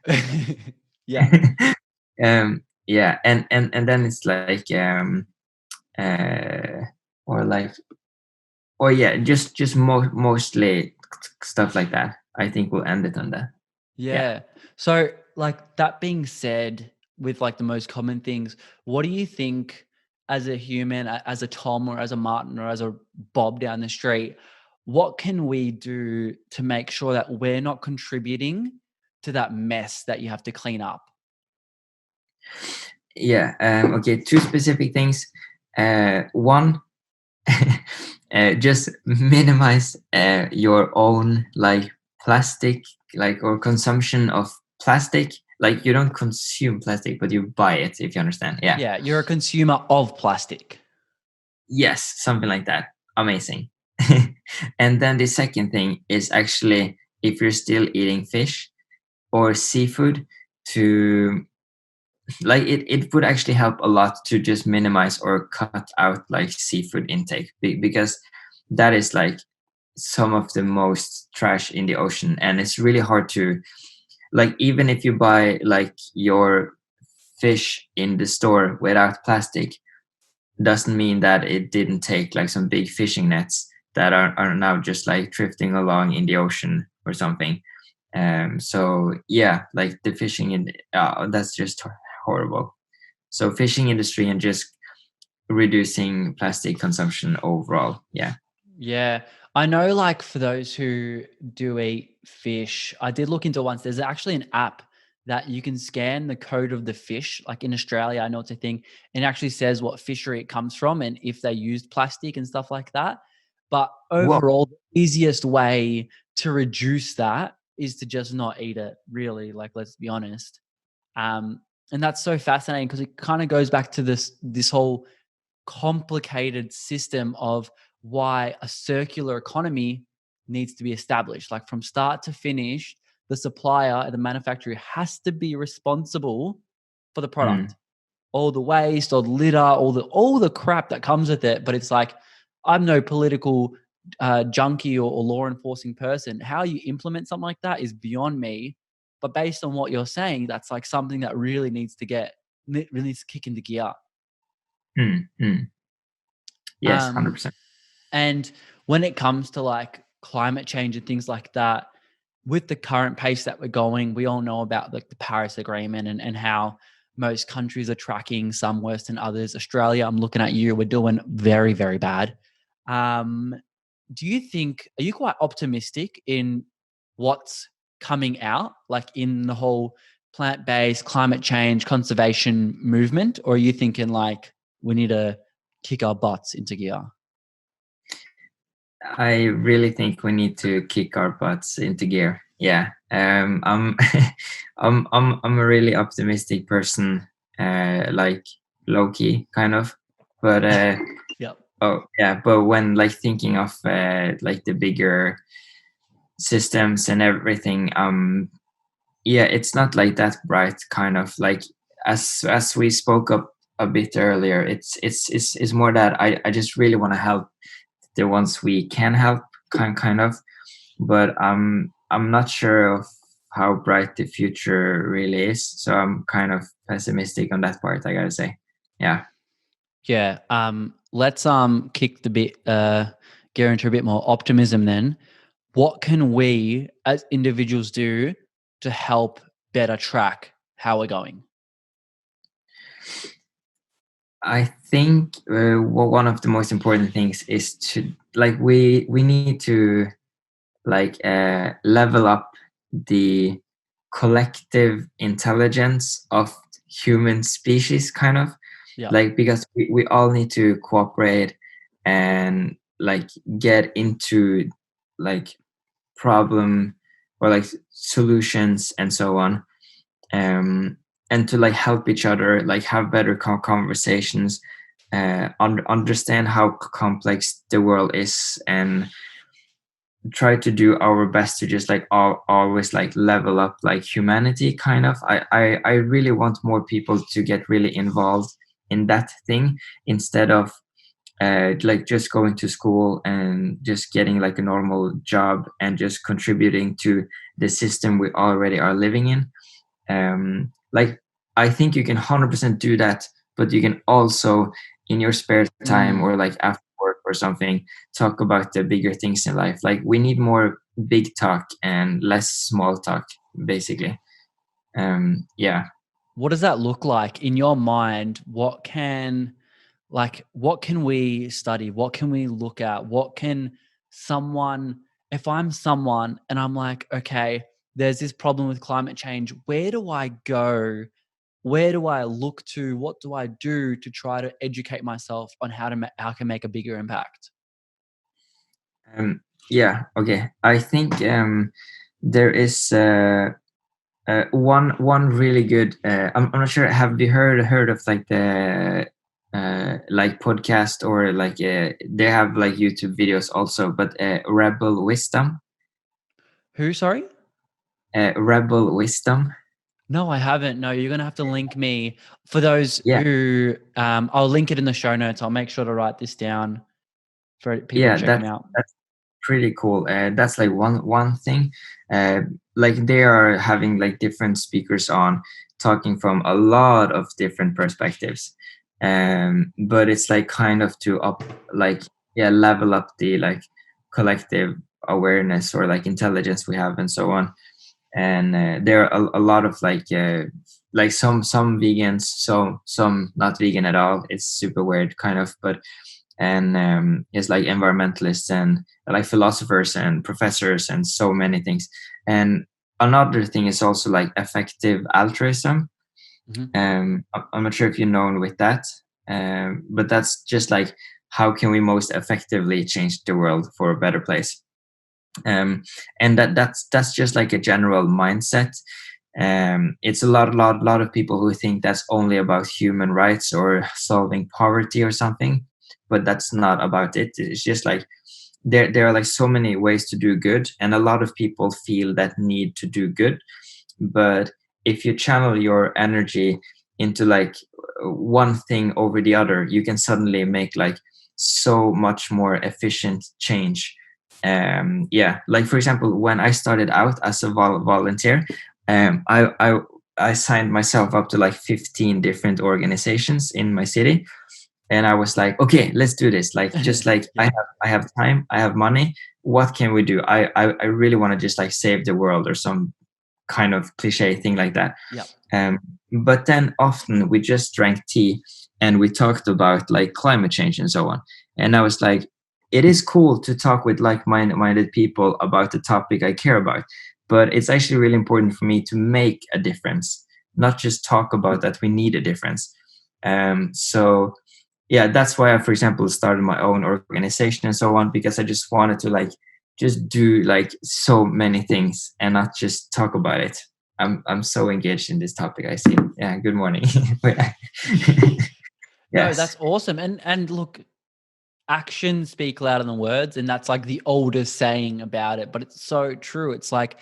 Yeah. Yeah, and then it's like uh or like or yeah just mostly stuff like that. I think we'll end it on that. Yeah. Yeah. So, like that being said, with like the most common things, what do you think as a human, as a Tom or as a Martin or as a Bob down the street, what can we do to make sure that we're not contributing to that mess that you have to clean up? Yeah. Okay. Two specific things. One, just minimize your own like plastic, like or consumption of plastic. Like you don't consume plastic, but you buy it. If you understand. Yeah. Yeah, you're a consumer of plastic. Yes, something like that. Amazing. And then the second thing is actually if you're still eating fish or seafood, to like it would actually help a lot to just minimize or cut out like seafood intake because that is like some of the most trash in the ocean, and it's really hard to like, even if you buy like your fish in the store without plastic, doesn't mean that it didn't take like some big fishing nets that are now just like drifting along in the ocean or something. So yeah, like the fishing in that's just horrible. So fishing industry and just reducing plastic consumption overall. Yeah. Yeah. I know, like, for those who do eat fish, I did look into once. There's actually an app that you can scan the code of the fish. Like in Australia, I know it's a thing. And it actually says what fishery it comes from and if they used plastic and stuff like that. But Whoa. overall, the easiest way to reduce that is to just not eat it, really. Like, let's be honest. And that's so fascinating because it kind of goes back to this whole complicated system of why a circular economy needs to be established. Like from start to finish, the supplier, the manufacturer has to be responsible for the Mm. product. All the waste, all the litter, all the crap that comes with it. But it's like, I'm no political junkie or law enforcing person. How you implement something like that is beyond me. But based on what you're saying, that's like something that really needs to really needs to kick into gear. Mm. Mm. Yes, Um, 100%. And when it comes to like climate change and things like that, with the current pace that we're going, we all know about like the Paris Agreement and how most countries are tracking, some worse than others. Australia, I'm looking at you, we're doing very, very bad. Um, do you think, are you quite optimistic in what's coming out, like in the whole plant-based climate change conservation movement? Or are you thinking like we need to kick our butts into gear? I really think we need to kick our butts into gear. Yeah. I'm I'm a really optimistic person, like low key kind of. But Yep. oh yeah, but when like thinking of like the bigger systems and everything, yeah, it's not like that bright kind of like, as we spoke up a bit earlier, it's more that I just really want to help the ones we can help, kind of, but I'm not sure of how bright the future really is, so I'm kind of pessimistic on that part, I gotta say. Yeah. Yeah. Let's kick the bit gear into a bit more optimism then. What can we as individuals do to help better track how we're going? I think one of the most important things is to like we need to like level up the collective intelligence of human species, kind of Yeah. like, because we all need to cooperate and like get into like problem or like solutions and so on, and to like help each other, like have better conversations, understand how complex the world is, and try to do our best to just like always like level up like humanity, kind of. I really want more people to get really involved in that thing, instead of like just going to school and just getting like a normal job and just contributing to the system we already are living in. Like I think you can 100% do that, but you can also in your spare time Mm, or like after work or something talk about the bigger things in life. Like we need more big talk and less small talk. basically. Yeah. What does that look like in your mind? What can we study? What can we look at? What can someone, if I'm someone and I'm like, okay, there's this problem with climate change, where do I go? Where do I look to? What do I do to try to educate myself on how I can make a bigger impact? Um, yeah. Okay. I think there is one really good. I'm not sure. Have you heard of like the like podcast, or like they have like YouTube videos also, but Rebel Wisdom. Who, sorry? Rebel Wisdom. No, I haven't. No, you're going to have to link me for those Yeah. who, I'll link it in the show notes. I'll make sure to write this down for people to Yeah. check them out. That's pretty cool. That's like one thing. Uh, like they are having like different speakers on, talking from a lot of different perspectives. But it's like kind of to up, like, yeah, level up the like collective awareness or like intelligence we have and so on. And there are a lot of like some vegans, so some not vegan at all. It's super weird kind of, but and it's like environmentalists and like philosophers and professors and so many things. And another thing is also like effective altruism. Mhm. I'm not sure if you know with that, but that's just like how can we most effectively change the world for a better place. And that's just like a general mindset. It's a lot of people who think that's only about human rights or solving poverty or something, but that's not about it. It's just like there are like so many ways to do good, and a lot of people feel that need to do good. But if you channel your energy into like one thing over the other, you can suddenly make like so much more efficient change. Yeah, like for example, when I started out as a volunteer, I signed myself up to like 15 different organizations in my city, and I was like, okay, let's do this. Like, just like Yeah. I have time, I have money. What can we do? I really want to just like save the world or some kind of cliche thing like that. Yeah. Um, but then often we just drank tea and we talked about like climate change and so on. And I was like, it is cool to talk with like-minded people about the topic I care about, but it's actually really important for me to make a difference, not just talk about that we need a difference. So yeah, that's why I, for example, started my own organization and so on, because I just wanted to like just do like so many things and not just talk about it. I'm so engaged in this topic, I see. Yeah, good morning. No, Yes. that's awesome. And look, actions speak louder than words, and that's like the oldest saying about it, but it's so true. It's like,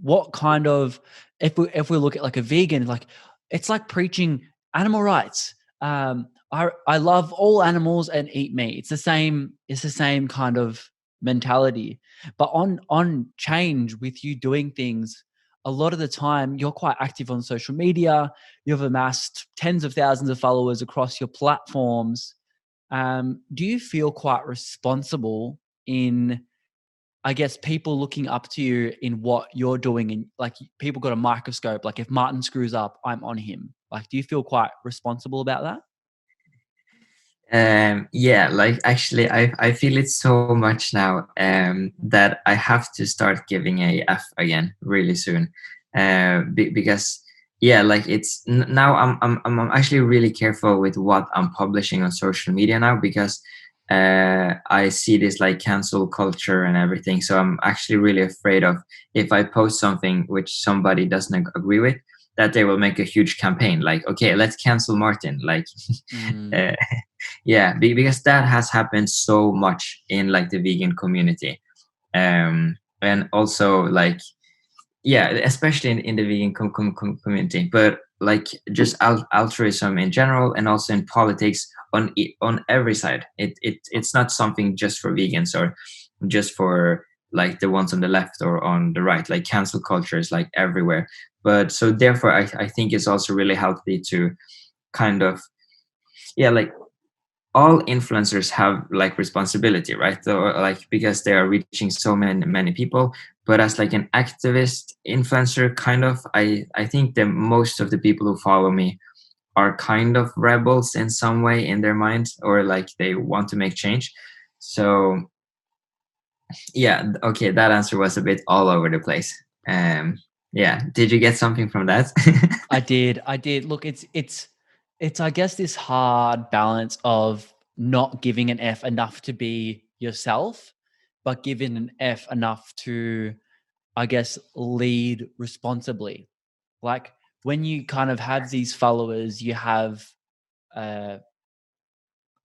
what kind of, if we look at like a vegan, like it's like preaching animal rights. I love all animals and eat meat. It's the same kind of mentality. But on change, with you doing things, a lot of the time you're quite active on social media. You've amassed tens of thousands of followers across your platforms. Do you feel quite responsible in, I guess, people looking up to you in what you're doing, and like people got a microscope, like if Martin screws up, I'm on him. Like, do you feel quite responsible about that? Yeah, like actually I feel it so much now, that I have to start giving a F again really soon. Because yeah, like now I'm actually really careful with what I'm publishing on social media now, because I see this like cancel culture and everything. So I'm actually really afraid of, if I post something which somebody doesn't agree with, that they will make a huge campaign like, okay, let's cancel Martin, like Mm. uh, yeah, because that has happened so much in like the vegan community. And also like, yeah, especially in the vegan community, but like just altruism in general, and also in politics, on every side. It's not something just for vegans or just for like the ones on the left or on the right. Like cancel culture is like everywhere. But so therefore I think it's also really healthy to kind of, yeah, like all influencers have like responsibility, right? So like, because they are reaching so many people, but as like an activist influencer, kind of, I think that most of the people who follow me are kind of rebels in some way in their mind, or like they want to make change. So yeah, okay, that answer was a bit all over the place. Yeah, did you get something from that? I did. Look, it's I guess this hard balance of not giving an F enough to be yourself, but giving an F enough to, I guess, lead responsibly. Like when you kind of have these followers, you have uh,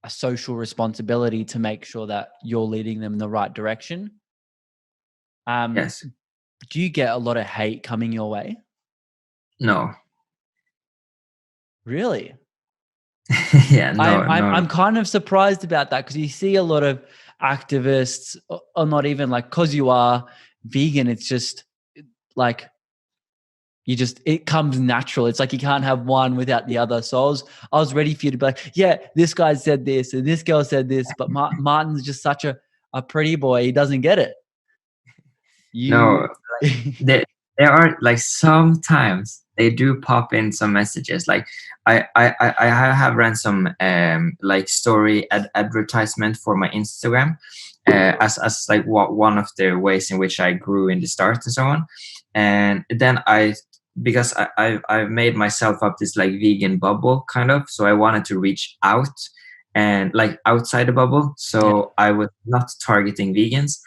a social responsibility to make sure that you're leading them in the right direction. Um, Yes. do you get a lot of hate coming your way? No. Really? Yeah, I'm no, I'm no. I'm kind of surprised about that because you see a lot of activists, or not even like because you are vegan, it's just like it comes natural. It's like you can't have one without the other. So I was ready for you to be like, yeah, this guy said this and this girl said this, but Martin's just such a pretty boy. He doesn't get it. No, You there are like sometimes they do pop in some messages. Like I have ran some like story advertisement for my Instagram, as like one of the ways in which I grew in the start and so on. And then because I've made myself up this like vegan bubble kind of, so I wanted to reach out and like outside the bubble. yeah, So I was not targeting vegans,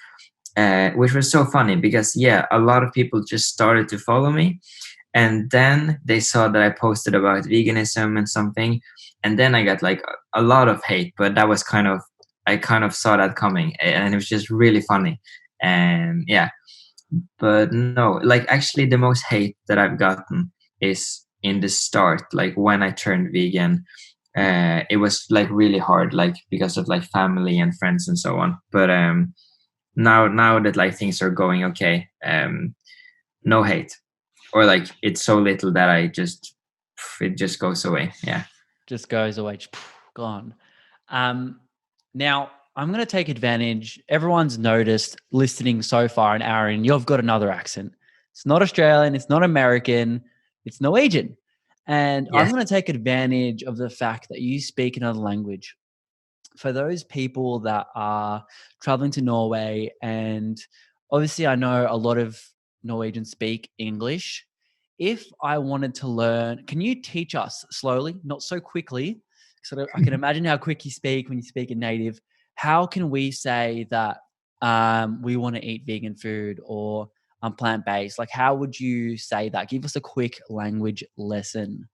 which was so funny because yeah, a lot of people just started to follow me, and then they saw that I posted about veganism and something, and then I got like a lot of hate. But that was kind of, I kind of saw that coming, and it was just really funny. And yeah, but no, like actually the most hate that I've gotten is in the start, like when I turned vegan. It was like really hard, like because of like family and friends and so on. But now that like things are going okay, no hate, or like it's so little that it just goes away. Yeah. just goes away, gone. Um, Now, I'm going to take advantage. Everyone's noticed listening so far, and Aaron, you've got another accent. It's not Australian, it's not American, it's Norwegian. And I'm Yes. going to take advantage of the fact that you speak another language. For those people that are traveling to Norway, and obviously I know a lot of Norwegians speak English. If I wanted to learn, can you teach us slowly, not so quickly? So I can imagine how quick you speak when you speak in native. How can we say that we want to eat vegan food or plant-based? Like, how would you say that? Give us a quick language lesson.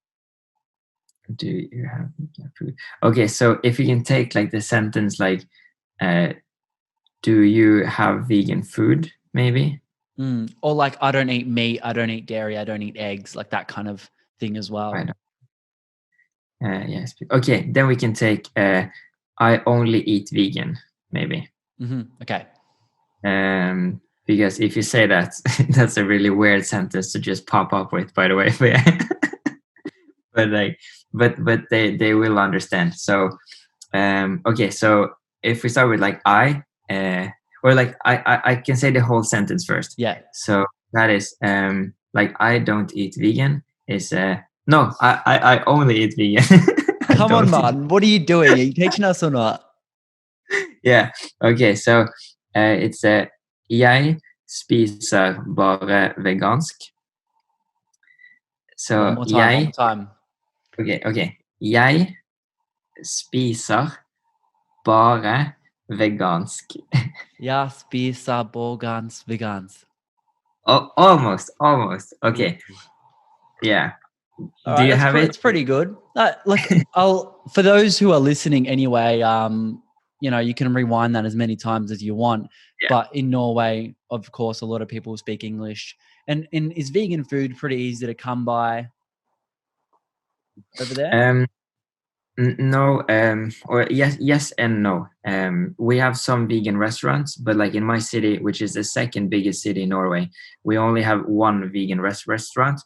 Do you have vegan food? Okay, so if you can take like the sentence like, uh, do you have vegan food? Maybe. Or like, I don't eat meat, I don't eat dairy, I don't eat eggs, like that kind of thing as I well. don't. Yes. Okay, then we can take. I only eat vegan. Maybe. Okay. Because if you say that, that's a really weird sentence to just pop up with. By the way, but yeah. But like, but they will understand. So okay, so if we start with like or like I can say the whole sentence first. Yeah. So that is like I don't eat vegan is no, I only eat vegan. I Come on, don't eat. Martin. What are you doing? Are you teaching us or not? Yeah. Okay, so it's jeg spiser bare vegansk. One So more time. One more jeg, time. okay. Jeg spiser bare vegansk. Ja, spisa borgans vegans. Oh, almost. Ooh. Okay. Yeah. All Do right, you have it? that's pretty good. Like, I'll for those who are listening anyway. You can rewind that as many times as you want. Yeah. But in Norway, of course, a lot of people speak English, and is vegan food pretty easy to come by over there? Um, no, or yes and no. We have some vegan restaurants, but like in my city, which is the second biggest city in Norway, we only have one vegan restaurant.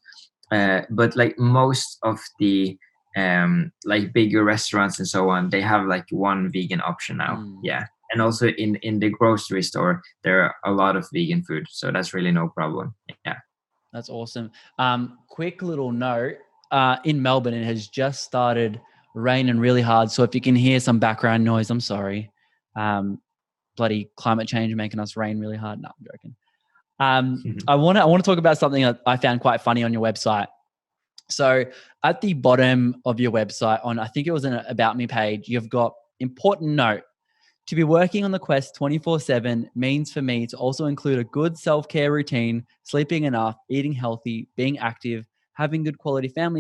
But like most of the like bigger restaurants and so on, they have like one vegan option now. Mm. Yeah. and also in the grocery store there are a lot of vegan food, so that's really no problem. Yeah. That's awesome. Quick little note, in Melbourne, it has just started raining really hard. So if you can hear some background noise, I'm sorry. Bloody climate change making us rain really hard. No, I'm joking. I want to talk about something that I found quite funny on your website. So at the bottom of your website, on I think it was an About Me page, you've got important note. To be working on the quest 24/7 means for me to also include a good self-care routine, sleeping enough, eating healthy, being active, having good quality time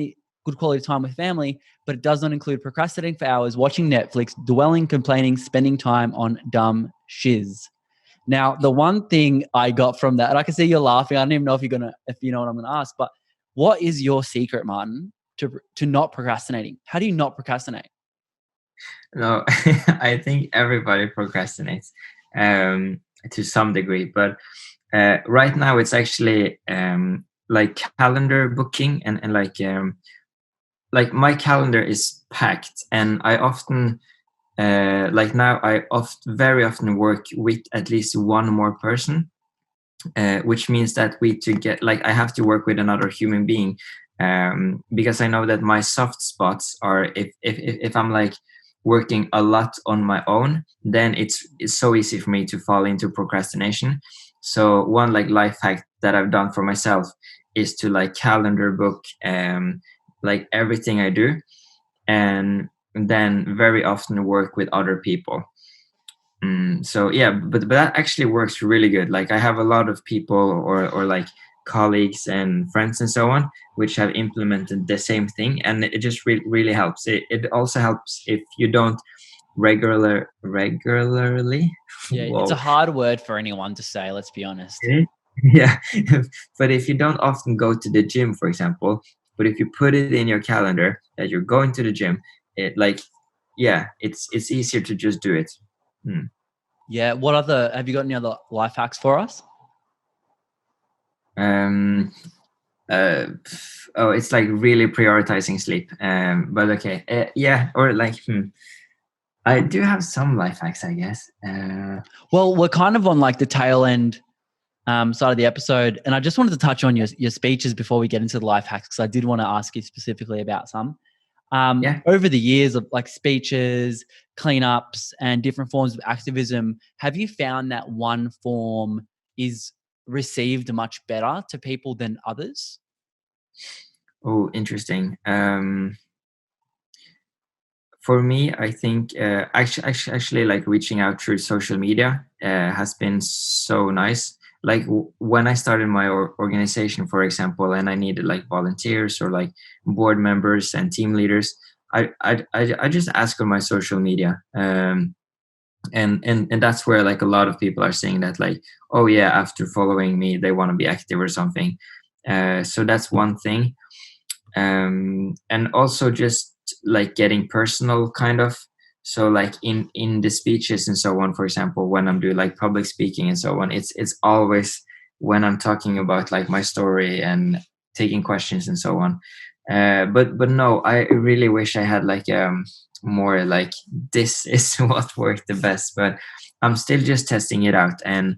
with family, but it does not include procrastinating for hours, watching Netflix, dwelling, complaining, spending time on dumb shiz. Now, the one thing I got from that, and I can see you're laughing. I don't even know if you know what I'm gonna ask, but what is your secret, Martin, to not procrastinating? How do you not procrastinate? No, I think everybody procrastinates to some degree, but right now it's actually like calendar booking, and like my calendar is packed, and I often like now I very often work with at least one more person, which means that I have to work with another human being, because I know that my soft spots are if I'm like working a lot on my own, then it's so easy for me to fall into procrastination. So one like life hack that I've done for myself is to like calendar book like everything I do, and then very often work with other people. So yeah, but that actually works really good. Like I have a lot of people or like colleagues and friends and so on, which have implemented the same thing, and it just really helps. It also helps if you don't regularly. Yeah, it's a Whoa. hard word for anyone to say, let's be honest. Yeah, but if you don't often go to the gym, for example, but if you put it in your calendar that you're going to the gym, it like yeah, it's easier to just do it. Yeah. Have you got any other life hacks for us? Um, oh, it's like really prioritizing sleep. But okay, yeah, or like, I do have some life hacks, I guess. Well, we're kind of on like the tail end side of the episode, and I just wanted to touch on your speeches before we get into the life hacks, because I did want to ask you specifically about some. Yeah. Over the years of like speeches, cleanups, and different forms of activism, have you found that one form is received much better to people than others? Oh, interesting. For me, I think actually, like reaching out through social media has been so nice. Like when I started my organization, for example, and I needed like volunteers or like board members and team leaders, I just ask on my social media, and that's where like a lot of people are saying that like, oh yeah, after following me, they want to be active or something. So that's one thing, and also just like getting personal kind of. So like in the speeches and so on, for example, when I'm doing like public speaking and so on, it's always when I'm talking about like my story and taking questions and so on. But no, I really wish I had like more like this is what worked the best, but I'm still just testing it out. And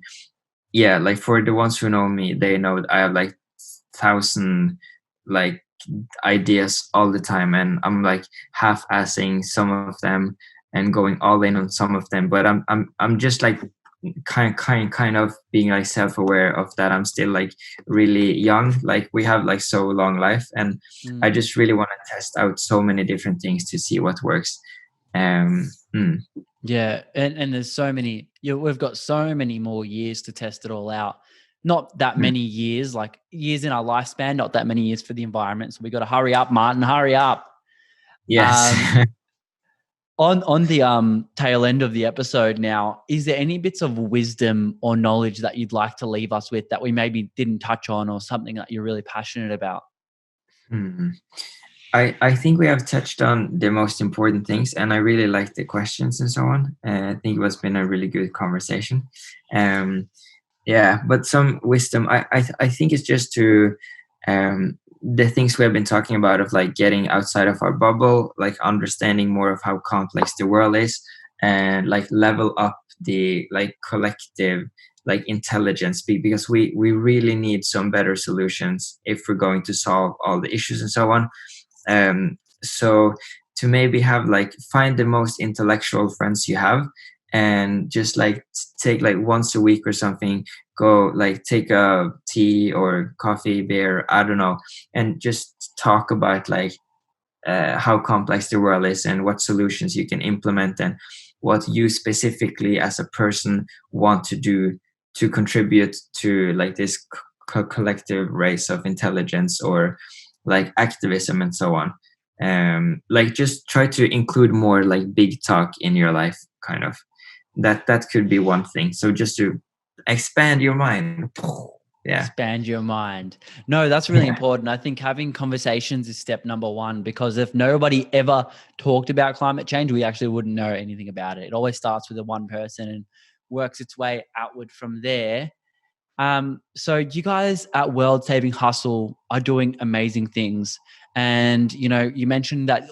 yeah, like for the ones who know me, they know that I have like thousand like ideas all the time, and I'm like half-assing some of them and going all in on some of them, but I'm just like kind of being like self-aware of that I'm still like really young, like we have like so long life, and I just really want to test out so many different things to see what works. Yeah, and there's so many. We've got so many more years to test it all out. Not that many years, like years in our lifespan. Not that many years for the environment. So we got to hurry up, Martin. Hurry up. Yes. On the tail end of the episode now, is there any bits of wisdom or knowledge that you'd like to leave us with that we maybe didn't touch on, or something that you're really passionate about? I think we have touched on the most important things, and I really like the questions and so on. I think it was been a really good conversation. Yeah, but some wisdom, I think it's just to the things we have been talking about, of like getting outside of our bubble, like understanding more of how complex the world is, and like level up the like collective like intelligence because we really need some better solutions if we're going to solve all the issues and so on. So to maybe have like find the most intellectual friends you have and just like take like once a week or something, go like take a tea or coffee, beer, I don't know, and just talk about like how complex the world is and what solutions you can implement and what you specifically as a person want to do to contribute to like this collective race of intelligence or like activism and so on. Like just try to include more like big talk in your life, kind of. That could be one thing. So just to expand your mind. Yeah. Expand your mind. No, that's really Yeah. important. I think having conversations is step number one, because if nobody ever talked about climate change, we actually wouldn't know anything about it. It always starts with a one person and works its way outward from there. So you guys at World Saving Hustle are doing amazing things. And, you mentioned that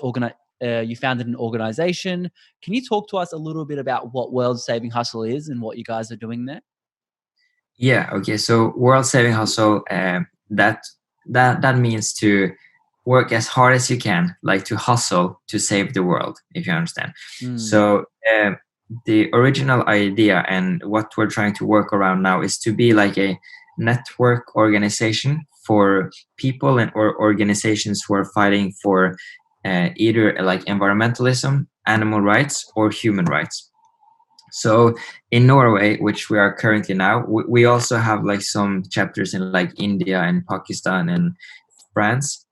you founded an organization. Can you talk to us a little bit about what World Saving Hustle is and what you guys are doing there? Yeah. Okay. So World Saving Hustle, that means to work as hard as you can, like to hustle to save the world, if you understand. So the original idea and what we're trying to work around now is to be like a network organization for people and or organizations who are fighting for either like environmentalism, animal rights, or human rights. So in Norway, which we are currently now, we also have like some chapters in like India and Pakistan and France,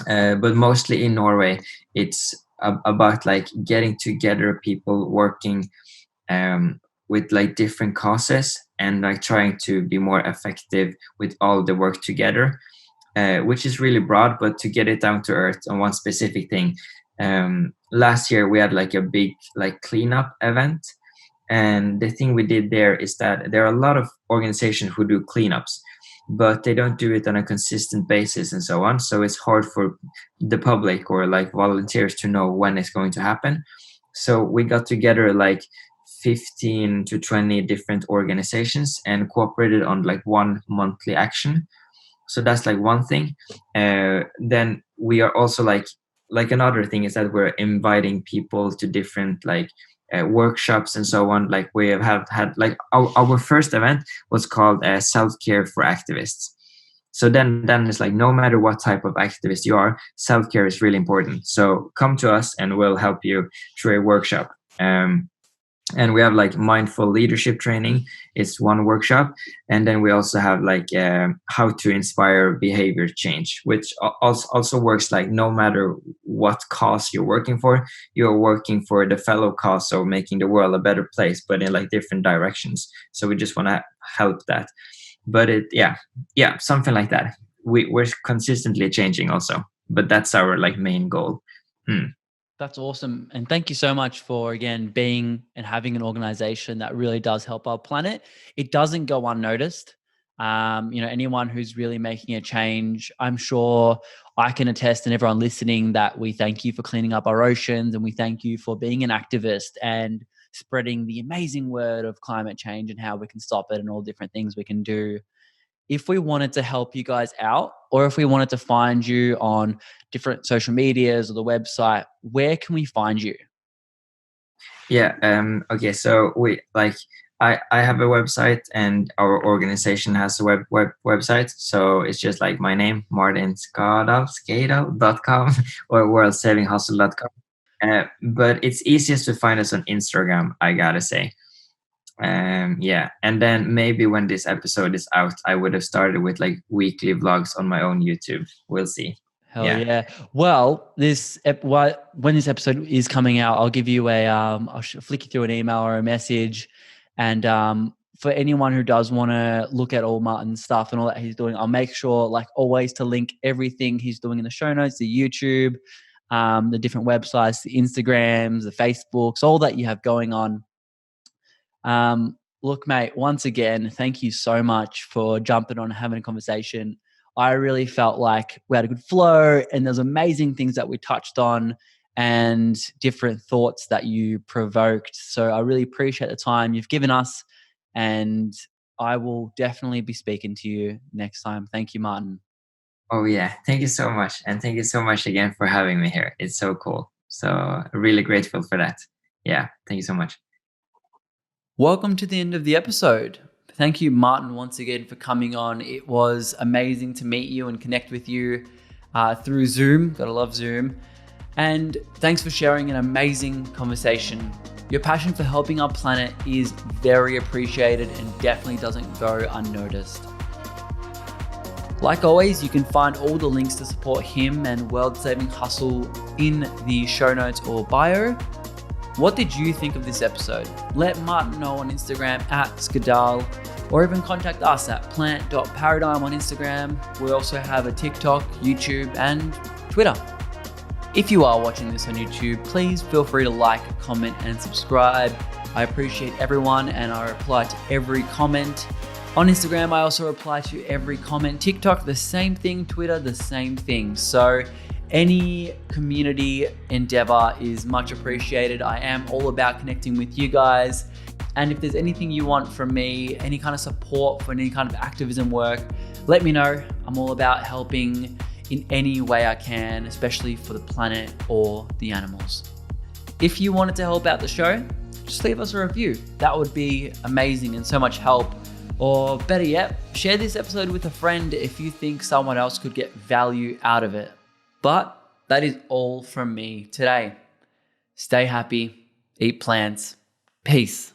but mostly in Norway, it's about like getting together people working with like different causes and like trying to be more effective with all the work together, which is really broad. But to get it down to earth on one specific thing, last year we had like a big like cleanup event. And the thing we did there is that there are a lot of organizations who do cleanups, but they don't do it on a consistent basis and so on. So it's hard for the public or like volunteers to know when it's going to happen. So we got together like 15 to 20 different organizations and cooperated on like one monthly action. So that's like one thing. Then we are also like another thing is that we're inviting people to different like workshops and so on. Like we have had like our first event was called self-care for activists. So then it's like no matter what type of activist you are, self-care is really important. So come to us and we'll help you through a workshop. And we have like mindful leadership training. It's one workshop. And then we also have like how to inspire behavior change, which also works like no matter what cause you're working for, you're working for the fellow cause of making the world a better place, but in like different directions. So we just want to help that. But yeah, something like that. We're consistently changing also, but that's our like main goal. That's awesome. And thank you so much for, again, being and having an organization that really does help our planet. It doesn't go unnoticed. Anyone who's really making a change, I'm sure I can attest, and everyone listening, that we thank you for cleaning up our oceans, and we thank you for being an activist and spreading the amazing word of climate change and how we can stop it and all different things we can do. If we wanted to help you guys out, or if we wanted to find you on different social medias or the website, where can we find you? Yeah. Okay. So we like I have a website and our organization has a website. So it's just like my name, Martin Skadal.com or worldsavinghustle.com. But it's easiest to find us on Instagram, I gotta say. Yeah. And then maybe when this episode is out, I would have started with like weekly vlogs on my own YouTube. We'll see. Hell yeah. Well, when this episode is coming out, I'll give you I'll flick you through an email or a message. And for anyone who does want to look at all Martin's stuff and all that he's doing, I'll make sure, like always, to link everything he's doing in the show notes, the YouTube, the different websites, the Instagrams, the Facebooks, all that you have going on. Look, mate, once again, thank you so much for jumping on and having a conversation. I really felt like we had a good flow and there's amazing things that we touched on. and different thoughts that you provoked. So I really appreciate the time you've given us, and I will definitely be speaking to you next time. Thank you, Martin. Oh yeah, thank you so much, and thank you so much again for having me here. It's so cool. So really grateful for that. Yeah, thank you so much. Welcome to the end of the episode. Thank you, Martin, once again for coming on. It was amazing to meet you and connect with you through Zoom. Gotta love Zoom. And thanks for sharing an amazing conversation. Your passion for helping our planet is very appreciated and definitely doesn't go unnoticed. Like always, you can find all the links to support him and World Saving Hustle in the show notes or bio. What did you think of this episode? Let Martin know on Instagram @Skadal, or even contact us at plant.paradigm on Instagram. We also have a TikTok, YouTube, and Twitter. If you are watching this on YouTube, please feel free to like, comment, and subscribe. I appreciate everyone, and I reply to every comment. On Instagram, I also reply to every comment. TikTok, the same thing. Twitter, the same thing. So any community endeavor is much appreciated. I am all about connecting with you guys. And if there's anything you want from me, any kind of support for any kind of activism work, let me know. I'm all about helping in any way I can, especially for the planet or the animals. If you wanted to help out the show, just leave us a review. That would be amazing and so much help. Or better yet, share this episode with a friend if you think someone else could get value out of it. But that is all from me today. Stay happy, eat plants. Peace.